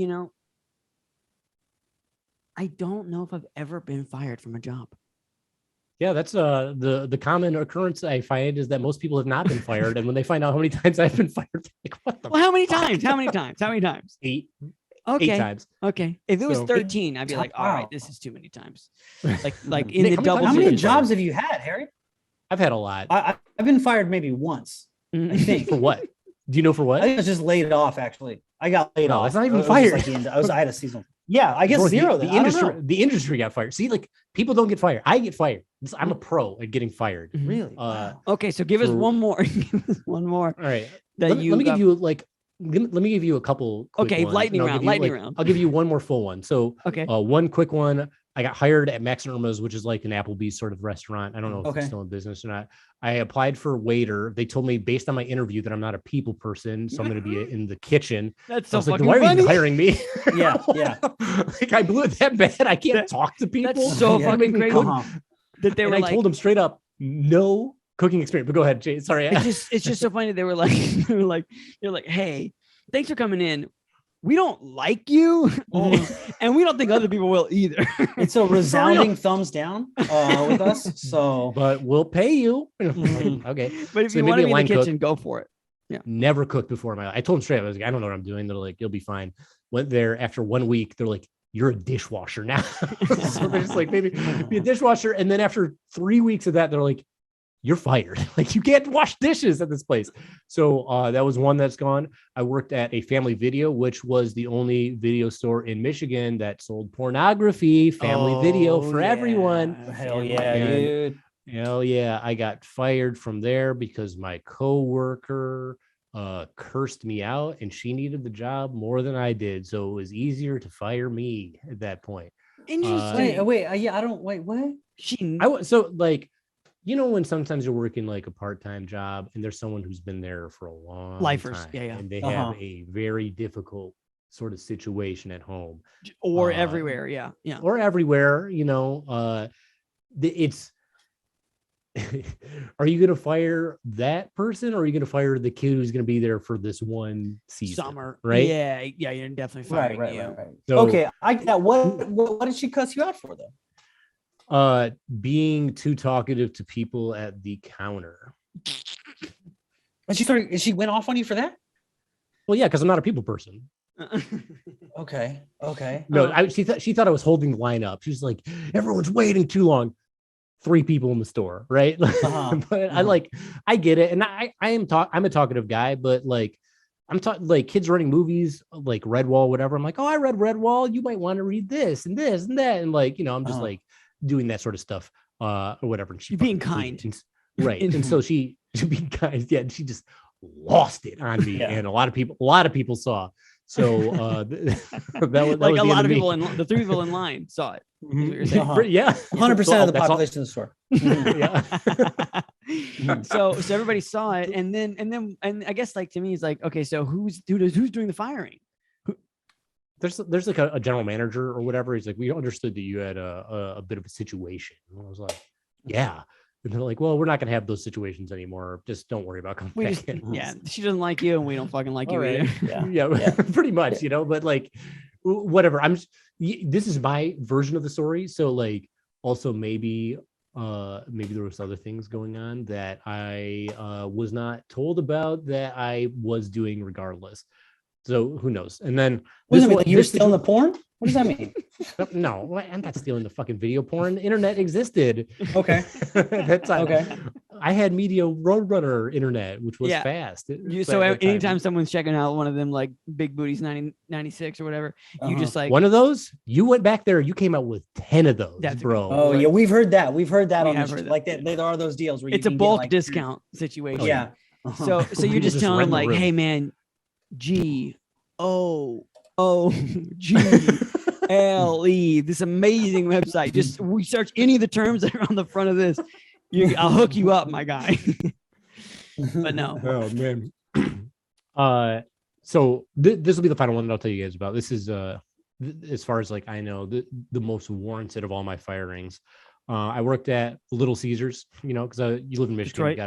I don't know if I've ever been fired from a job. Yeah, that's the common occurrence I find is that most people have not been fired, and when they find out how many times I've been fired, they're like, what the? Well, how many times? How many times? 8. Okay. 8 times. Okay. If it was 13, I'd be like, all right, this is too many times. Like in Nick, the double. How many jobs have you had, Harry? I've had a lot. I've been fired maybe once. I think. For what? Do you know for what? I was just laid off. Actually, I got laid off. That's not even fired. I had a season. Yeah, I guess zero. The industry got fired. See, like people don't get fired. I get fired. I'm a pro at getting fired. Really? Okay, so give us one more. Give us one more. All right. Let me give you let me give you a couple. Okay, ones, lightning round. I'll give you one more full one. So, okay, one quick one. I got hired at Max and Irma's, which is like an Applebee's sort of restaurant. I don't know if it's still in business or not. I applied for waiter. They told me based on my interview that I'm not a people person, so I'm going to be in the kitchen. That's so fucking funny. Why are you hiring me? Yeah. Like I blew it that bad. I can't talk to people. That's so fucking crazy. That they were I told them straight up, no cooking experience. But go ahead, Jay. Sorry. It's just so funny. They were like, hey, thanks for coming in. We don't like you, and we don't think other people will either. It's a resounding thumbs down with us. So, but we'll pay you. Okay, but if you want to be in the kitchen, go for it. Yeah. Never cooked before in my life. I told them straight up, I was like, I don't know what I'm doing. They're like, you'll be fine. Went there after 1 week. They're like, you're a dishwasher now. So they're just like, maybe be a dishwasher. And then after 3 weeks of that, they're like, you're fired. Like you can't wash dishes at this place. So that was one that's gone. I worked at a Family Video, which was the only video store in Michigan that sold pornography, family video for everyone. Hell yeah, dude. Hell yeah. I got fired from there because my coworker cursed me out and she needed the job more than I did. So it was easier to fire me at that point. Interesting. What? You know, when sometimes you're working like a part-time job and there's someone who's been there for a long time, and they have a very difficult sort of situation at home or everywhere. Or everywhere, it's, are you going to fire that person or are you going to fire the kid who's going to be there for this one season? Summer. Right. Yeah. You're definitely firing you. Right. So, okay. I get what did she cuss you out for though? Being too talkative to people at the counter. And she went off on you for that? Well, yeah, because I'm not a people person. Okay. No, she thought I was holding the line up. She was like, everyone's waiting too long. 3 people in the store, right? But I get it, and I'm a talkative guy, but like I'm talking like kids running movies like Redwall, whatever. I'm like, oh, I read Redwall. You might want to read this and this and that, and like I'm just like doing that sort of stuff or whatever. And you're being kind, right? And so she being kind, yeah. And she just lost it on me, and a lot of people saw. So that was like a lot of people the 3 people in line saw it. Yeah, 100% of the population of the store. Yeah. So everybody saw it, and I guess like to me it's like, okay, so who's doing the firing? There's like a general manager or whatever. He's like, we understood that you had a bit of a situation. And I was like, yeah. And they're like, well, we're not going to have those situations anymore. Just don't worry about coming back in. Yeah, she doesn't like you and we don't fucking like you either. Yeah, pretty much, but like, whatever. This is my version of the story. So like, also maybe there was other things going on that I was not told about that I was doing regardless. So who knows? And then you were still in the porn? What does that mean? No, I'm not stealing the fucking video porn. The internet existed. Okay. That time. Okay. I had Media Roadrunner internet, which was fast. So anytime someone's checking out one of them like Big Booties 96 or whatever, you just like one of those. You went back there. You came out with 10 of those, bro. Oh yeah, we've heard that. We've heard that on this. Like that, there are those deals where it's a bulk discount situation. Yeah. So you're just telling them like, hey man, GOOGLE, this amazing website. Just research any of the terms that are on the front of this. I'll hook you up, my guy. But no. Oh man. So this will be the final one that I'll tell you guys about. This is as far as like I know, the most warranted of all my firings. I worked at Little Caesars, you know, because you live in Michigan, right.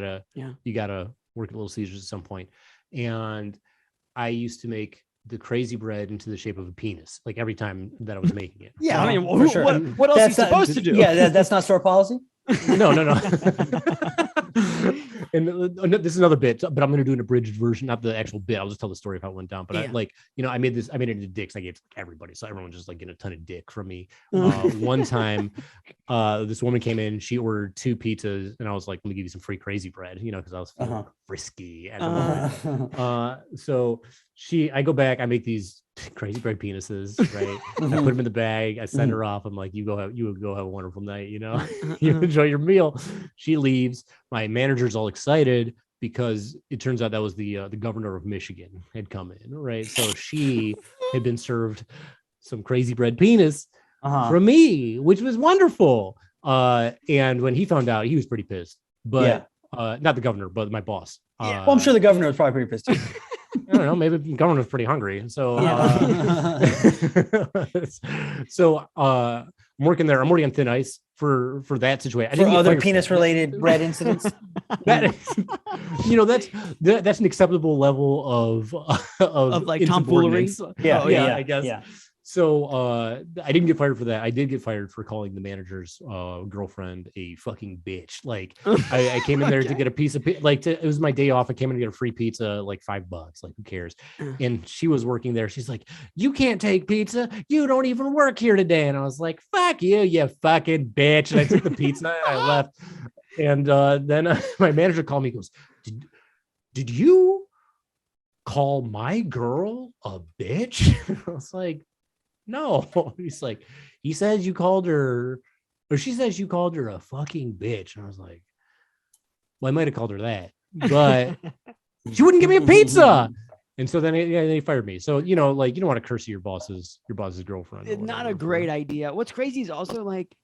you gotta work at Little Caesars at some point. And I used to make the crazy bread into the shape of a penis, like every time that I was making it. Yeah, I mean, what else are you supposed to do? Yeah, that's not store policy. No. And this is another bit, but I'm going to do an abridged version, not the actual bit. I'll just tell the story of how it went down. But I made it into dicks. I gave it to everybody, so everyone just like getting a ton of dick from me. One time, this woman came in. She ordered 2 pizzas, and I was like, "Let me give you some free crazy bread," you know, because I was feeling frisky. So I go back. I make these crazy bread penises, right? I put them in the bag. I send her off. I'm like, you go have a wonderful night, you know. You enjoy your meal. She leaves. My manager's all excited because it turns out that was the governor of Michigan had come in, right? So she had been served some crazy bread penis from me, which was wonderful. And when he found out, he was pretty pissed. But not the governor, but my boss. Well, I'm sure the governor was probably pretty pissed too. I don't know. Maybe the governor was pretty hungry. So, I'm working there. I'm already on thin ice for that situation. For other penis-related bread incidents. That's an acceptable level of like tomfoolery. Yeah, I guess. Yeah. So I didn't get fired for that. I did get fired for calling the manager's girlfriend a fucking bitch. Like I came in there to get a piece of it was my day off. I came in to get a free pizza, like $5. Like who cares? And she was working there. She's like, "You can't take pizza. You don't even work here today." And I was like, "Fuck you, you fucking bitch." And I took the pizza and I left. And then my manager called me. He goes, "Did you call my girl a bitch?" I was like, "No." He's like, he says you called her, or she says you called her a fucking bitch. And I was like, well, I might have called her that, but she wouldn't give me a pizza. And so then they fired me. So, you know, like you don't want to curse your boss's girlfriend. It's not a great idea. What's crazy is also like,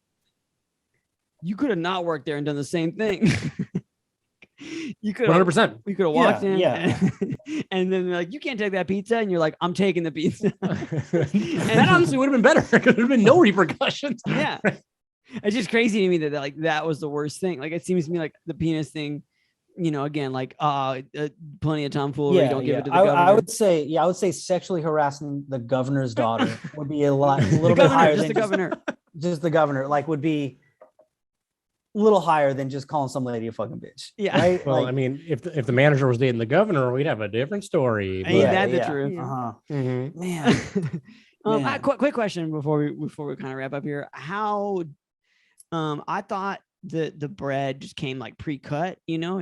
you could have not worked there and done the same thing. You could 100%. We could have walked in, and then they're like, "You can't take that pizza," and you're like, "I'm taking the pizza." And that honestly would have been better because there'd been no repercussions. Yeah, it's just crazy to me that like that was the worst thing. Like it seems to me like the penis thing, you know, again, like plenty of tomfoolery. Don't give it to the governor. I would say sexually harassing the governor's daughter would be a little bit higher than the governor. Just the governor, like would be a little higher than just calling some lady a fucking bitch. Yeah. Right? Well, like, I mean, if the manager was dating the governor, we'd have a different story. Ain't that the truth? Man. Quick question before we kind of wrap up here. How I thought the bread just came like pre-cut, you know,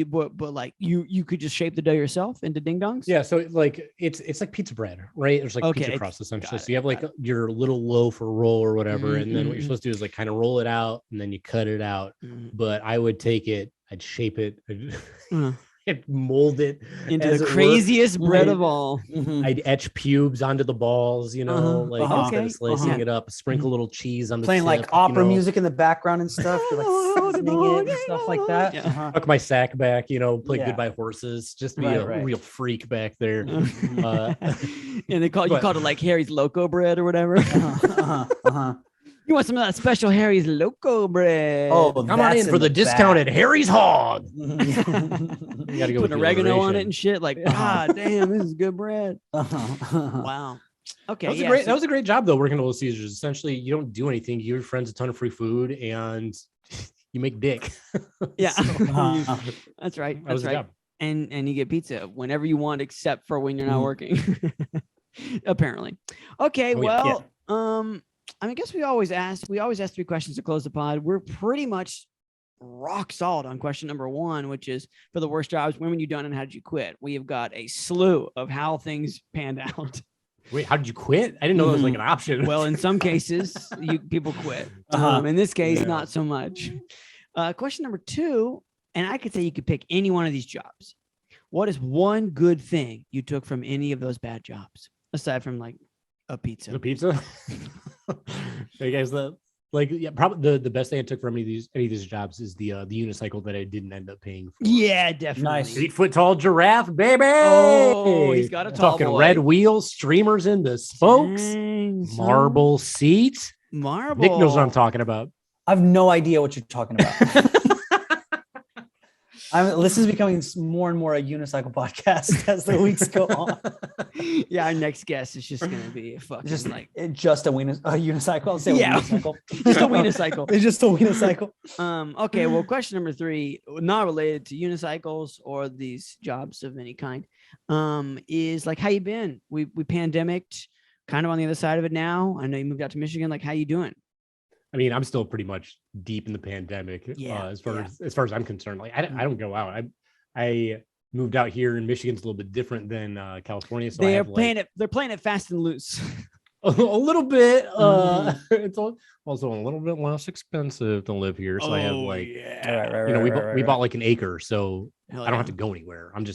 but like you could just shape the dough yourself into ding dongs. Yeah, so like it's like pizza bread, right? There's like pizza crust essentially. So you have like your little loaf or roll or whatever, and then what you're supposed to do is like kind of roll it out and then you cut it out. But I would take it, I'd shape it, I'd mold it into the craziest bread of all. I'd etch pubes onto the balls, you know, instead of slicing it up, sprinkle a little cheese on the playing tip, like opera music in the background and stuff. You're like singing and stuff like that. Tuck my sack back, you know, play Goodbye Horses, just be a real freak back there. And you called it like Harry's Loco bread or whatever. You want some of that special Harry's Loco bread? Oh, come on in for the discounted Harry's Hog. You gotta go put oregano on it and shit. Like, God damn, this is good bread. Wow. Okay. That was a great job though, working at Little Caesars. Essentially, you don't do anything. You give your friends a ton of free food and you make dick. Yeah. That's right. That's right. And you get pizza whenever you want, except for when you're not working. Apparently. Okay. I guess we always ask 3 questions to close the pod. We're pretty much rock solid on question number 1, which is for the worst jobs. When were you done and how did you quit? We have got a slew of how things panned out. Wait, how did you quit? I didn't know that was like an option. Well, in some cases, people quit. In this case, not so much. Question number 2, and I could say you could pick any one of these jobs. What is one good thing you took from any of those bad jobs, aside from like a pizza? The pizza? Hey guys, probably the best thing I took from any of these jobs is the unicycle that I didn't end up paying for. Yeah, definitely. Nice. 8-foot tall giraffe, baby. Oh, he's got a tall talking boy. red wheels, streamers in the spokes, Dang, son. marble seat. Marble. Nick knows what I'm talking about. I have no idea what you're talking about. This is becoming more and more a unicycle podcast as the weeks go on. Yeah, our next guest is just gonna be a fucking Just like just a unicycle. I'll say unicycle. just a unicycle. It's just a unicycle. Okay, well, question number 3, not related to unicycles or these jobs of any kind, is like, how you been? We pandemicked, kind of on the other side of it now. I know you moved out to Michigan. Like, how you doing? I mean, I'm still pretty much deep in the pandemic. As far as I'm concerned, like I don't go out. I moved out here, and Michigan's a little bit different than California. So they're playing it fast and loose. a little bit. It's also a little bit less expensive to live here. So I have like, we bought like an acre, so I don't have to go anywhere. I'm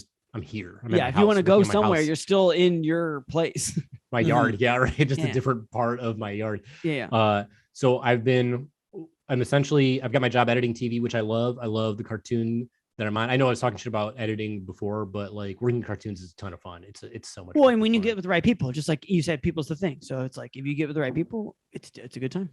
here. If you want to go somewhere, you're still in your place. My yard, right? Just a different part of my yard. So I've got my job editing TV, which I love. I love the cartoon that I'm on. I know I was talking shit about editing before, but like working cartoons is a ton of fun. It's so much. Well, and when you get with the right people, just like you said, people's the thing. So it's like if you get with the right people, it's a good time.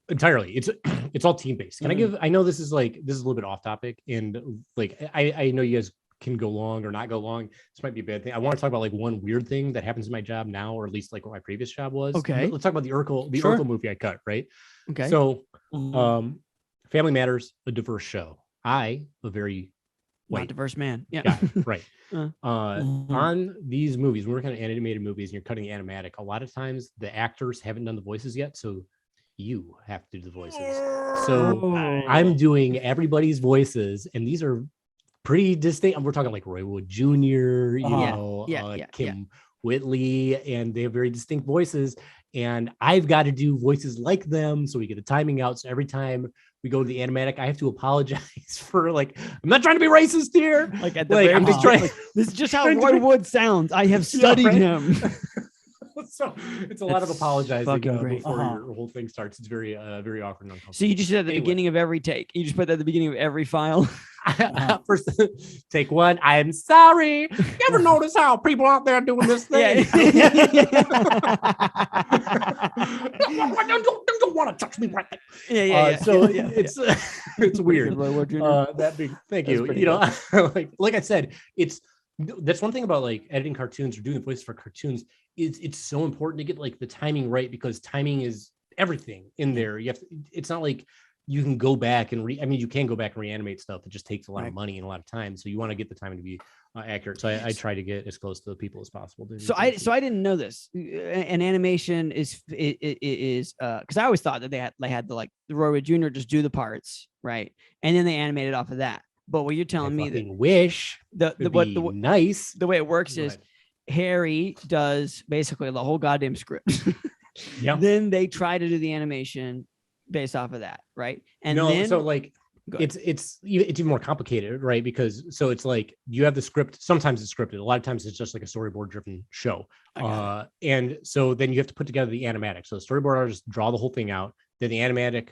Entirely. It's all team based. I know this is a little bit off topic, and like I know you guys can go long or not go long. This might be a bad thing. I want to talk about like one weird thing that happens in my job now, or at least like what my previous job was. Okay. Let's talk about the Urkel movie I cut, right? Okay. So Family Matters, a diverse show. A very not diverse man. Yeah. guy, right. On these movies, when we're kind of animated movies and you're cutting animatic, a lot of times the actors haven't done the voices yet. So you have to do the voices. So I'm doing everybody's voices, and these are pretty distinct. We're talking like Roy Wood Jr., Kim Whitley, and they have very distinct voices. And I've got to do voices like them, so we get the timing out. So every time we go to the animatic, I have to apologize for like, I'm not trying to be racist here. Like at the very I'm just trying. This is just how Roy Wood sounds. I have studied him. So it's a lot of apologizing before your whole thing starts. It's very very awkward and uncomfortable. So you just did at the beginning of every take. You just put that at the beginning of every file. First, take 1. I'm sorry. You ever notice how people out there doing this thing? Don't want to touch me right there. So it's weird. That big. Thank you. You know, like I said, that's one thing about like editing cartoons or doing the voices for cartoons. It's so important to get like the timing right, because timing is everything in there. It's not like you can go back and you can go back and reanimate stuff. It just takes a lot of money and a lot of time. So you want to get the timing to be accurate. So I try to get as close to the people as possible. So I didn't know this. An animation is because I always thought that they had the Roy Wood Jr. just do the parts, right, and then they animated off of that. But what you're telling me that wish the way it works is Harry does basically the whole goddamn script. Then they try to do the animation based off of that, right? And it's even more complicated, right? Because so it's like you have the script. Sometimes it's scripted. A lot of times it's just like a storyboard driven show. And so then you have to put together the animatic. So the storyboard artists draw the whole thing out. Then the animatic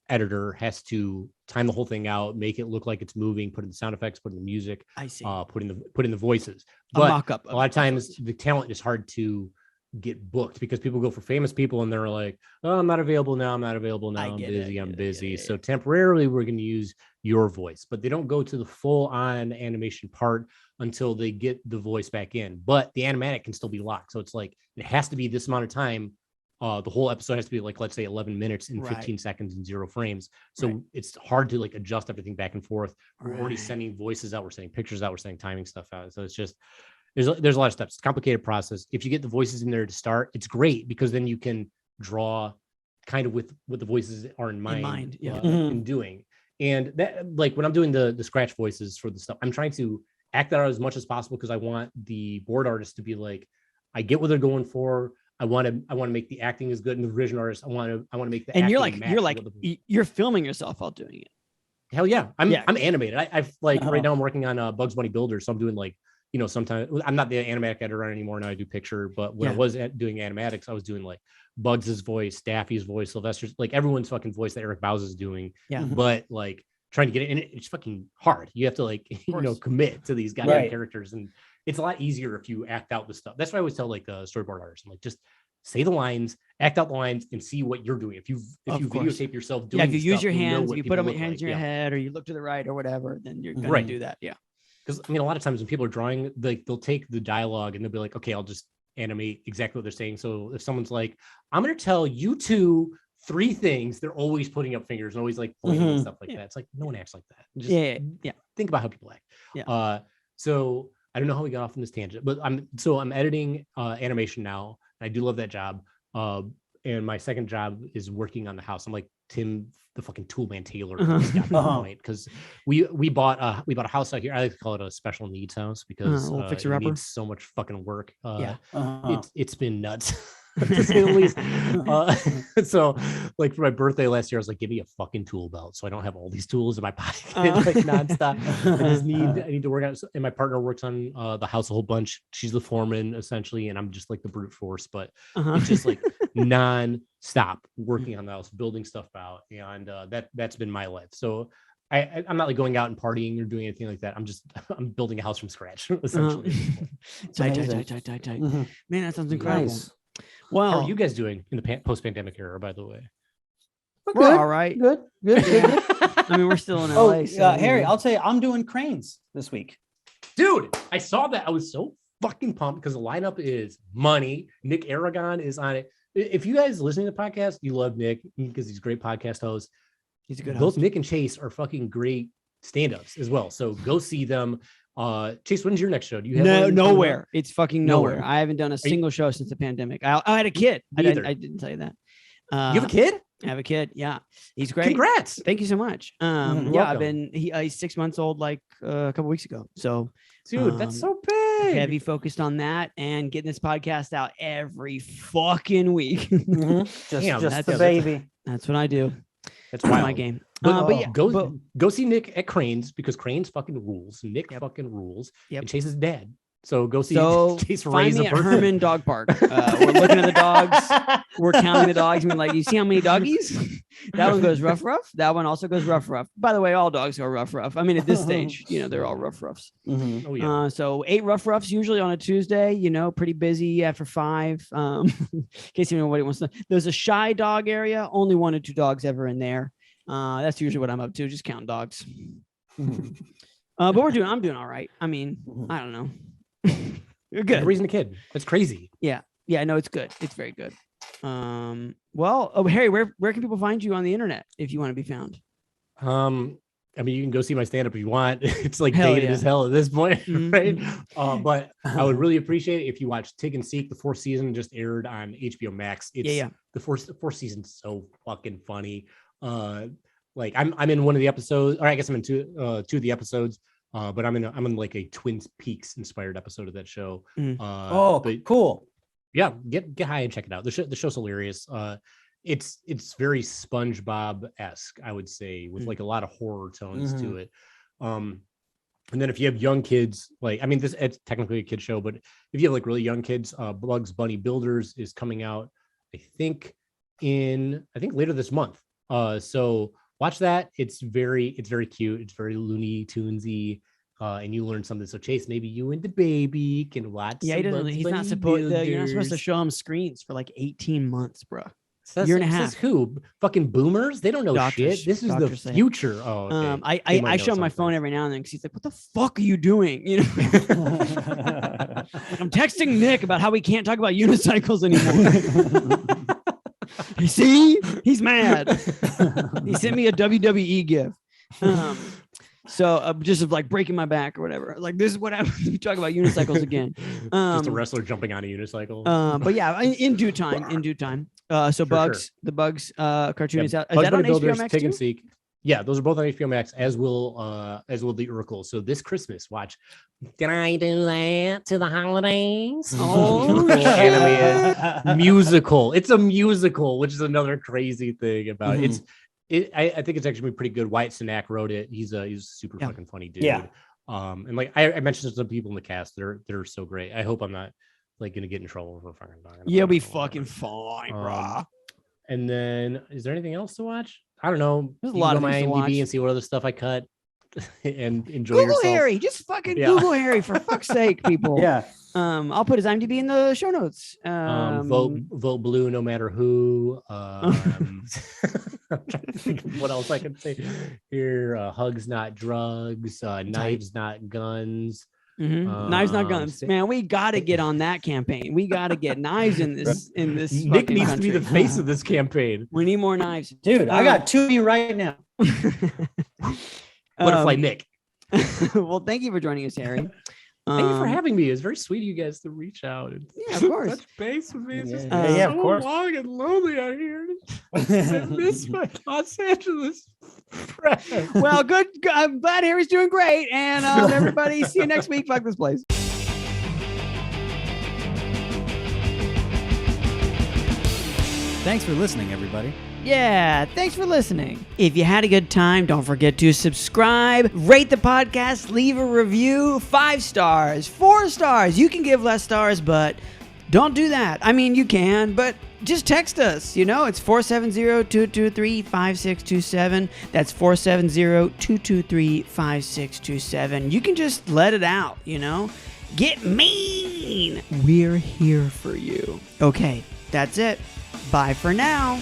editor has to time the whole thing out, make it look like it's moving, put in the sound effects, put in the music, put in the voices. But a lot of times the talent is hard to get booked because people go for famous people and they're like, oh, I'm not available now, I'm busy. So temporarily we're going to use your voice, but they don't go to the full on animation part until they get the voice back in. But the animatic can still be locked. So it's like it has to be this amount of time. The whole episode has to be like, let's say 11 minutes and 15 seconds and 0 frames. So it's hard to like adjust everything back and forth. We're already sending voices out. We're sending pictures out. We're sending timing stuff out. So it's just, there's a lot of steps. It's a complicated process. If you get the voices in there to start, it's great because then you can draw kind of with what the voices are in mind, yeah. in doing. And that, like when I'm doing the scratch voices for the stuff, I'm trying to act that out as much as possible because I want the board artist to be like, I get what they're going for. I want to make the acting as good, and the vision artist, I want to make the and acting you're filming yourself while doing it. Hell yeah, I'm animated. I've like right now I'm working on Bugs Bunny Builder, so I'm doing like, you know, sometimes I'm not the animatic editor anymore. Now I do picture, but when I was doing animatics, I was doing like Bugs's voice, Daffy's voice, Sylvester's, like everyone's fucking voice that Eric Bowes is doing. Yeah. But like trying to get it in, it's fucking hard. You have to like, you know, commit to these goddamn characters, and it's a lot easier if you act out the stuff. That's why I always tell like storyboard artists, I'm like, just say the lines, act out the lines, and see what you're doing. If you videotape yourself doing, if you use your hands, you put them hands in your head, or you look to the right or whatever, then you're gonna do that. Yeah. Because I mean, a lot of times when people are drawing, like they'll take the dialogue and they'll be like, okay, I'll just animate exactly what they're saying. So if someone's like, I'm going to tell you 3 things, they're always putting up fingers and always like pointing and stuff like that. It's like, no one acts like that. Just think about how people act. Yeah. So I don't know how we got off on this tangent, but I'm editing animation now. And I do love that job. And my second job is working on the house. I'm like Tim, the fucking Toolman Taylor, point, because we bought a house out here. I like to call it a special needs house because it needs so much fucking work. It's been nuts. To say the least. So like for my birthday last year, I was like, give me a fucking tool belt so I don't have all these tools in my pocket like nonstop. I need to work out. And my partner works on the house a whole bunch. She's the foreman essentially, and I'm just like the brute force, but it's just like non-stop working on the house, building stuff out. And that's been my life. So I'm not like going out and partying or doing anything like that. I'm building a house from scratch essentially. Tight. Man, that sounds incredible. Nice. Well, how are you guys doing in the post-pandemic era, by the way? We're all right. Good. I mean, we're still in LA. Harry, I'll tell you, I'm doing cranes this week. Dude, I saw that. I was so fucking pumped because the lineup is money. Nick Aragon is on it. If you guys listening to the podcast, you love Nick because he's a great podcast host. He's a good host. Both Nick and Chase are fucking great stand-ups as well. So go see them. Chase, when's your next show? Do you have nowhere? It's fucking nowhere. I haven't done a single show since the pandemic. I had a kid. I didn't tell you that. You have a kid? I have a kid. Yeah, he's great. Congrats! Thank you so much. I've been. He's 6 months old, like a couple weeks ago. So, dude, that's so big. Heavy focused on that and getting this podcast out every fucking week. Just the baby. That's what I do. That's wild. My game. But go see Nick at Cranes because Cranes fucking rules. Nick fucking rules. And Chase's dad. So go see Chase find me at Herman Dog Park. We're looking at the dogs. We're counting the dogs. I mean, like, you see how many doggies? That one goes rough. That one also goes rough. By the way, all dogs go rough. I mean, at this stage, they're all rough. Oh, yeah. So 8 rough usually on a Tuesday, pretty busy after 5. In case anybody wants to. There's a shy dog area. Only 1 or 2 dogs ever in there. That's usually what I'm up to. Just counting dogs. But I'm doing all right. I mean, I don't know. You're good. Raising a kid. That's crazy. Yeah. No, it's good. It's very good. Harry, where can people find you on the internet if you want to be found? I mean, you can go see my stand-up if you want. It's like dated as hell at this point, right? But I would really appreciate it if you watch Tig and Seek. The 4th season just aired on HBO Max. It's the fourth season's so fucking funny. Like I'm in one of the episodes, or I guess I'm in two of the episodes. But I'm in like a Twin Peaks inspired episode of that show. But cool. Yeah, get high and check it out. The show's hilarious. It's very SpongeBob-esque, I would say, with like a lot of horror tones to it. And then if you have young kids, like, I mean, it's technically a kid show, but if you have like really young kids, Bugs Bunny Builders is coming out, I think later this month. So watch that. It's very cute. It's very Looney Tunesy. And you learn something. So Chase, maybe you and the baby can watch. Yeah, he's not supposed. You're not supposed to show him screens for like 18 months, bro. Year and a half. Who? Fucking boomers? They don't know shit. This is the future. Oh, okay. I show him my phone every now and then because he's like, "What the fuck are you doing?" I'm texting Nick about how we can't talk about unicycles anymore. You see, he's mad. He sent me a WWE gif. So just like breaking my back or whatever. Like, this is what happens when you talk about unicycles again. Just a wrestler jumping on a unicycle. But yeah, in due time. So Bugs, the Bugs cartoon is out. Is Bugs that on Bunny HBO Builders, Max Tig too? and Seek. Yeah, those are both on HBO Max, as will the Urkel. So this Christmas, watch Can I Do That to the Holidays? Oh, animated musical. It's a musical, which is another crazy thing about it. I think it's actually pretty good. Wyatt Cenac wrote it. He's a super fucking funny dude. Yeah. And like I mentioned to some people in the cast, they're so great. I hope I'm not like gonna get in trouble for fucking talking. You'll be fucking fine, bro. And then, is there anything else to watch? I don't know. There's a lot of my things to watch. IMDb and see what other stuff I cut and enjoy Google yourself. Harry, just fucking Google Harry for fuck's sake, people. Yeah. I'll put his IMDb in the show notes. Vote blue no matter who. I'm trying to think of what else I can say here. Hugs not drugs. Knives not guns. Knives not guns, man. We got to get on that campaign. We got to get knives in this. Nick needs to be the face of this campaign. We need more knives, dude. I got 2 of you right now. Butterfly Nick. Well, thank you for joining us, Harry. Thank you for having me. It's very sweet of you guys to reach out and of course touch base with me. It's just of course. long and lonely out here. I miss my Los Angeles friends. Well, good. I'm glad Harry's doing great. And everybody, see you next week. Fuck this place. Thanks for listening, everybody. Yeah, thanks for listening. If you had a good time, don't forget to subscribe, rate the podcast, leave a review, 5 stars, 4 stars. You can give less stars, but don't do that. I mean, you can, but just text us. You know, it's 470-223-5627. That's 470-223-5627. You can just let it out, you know. Get mean. We're here for you. Okay, that's it. Bye for now.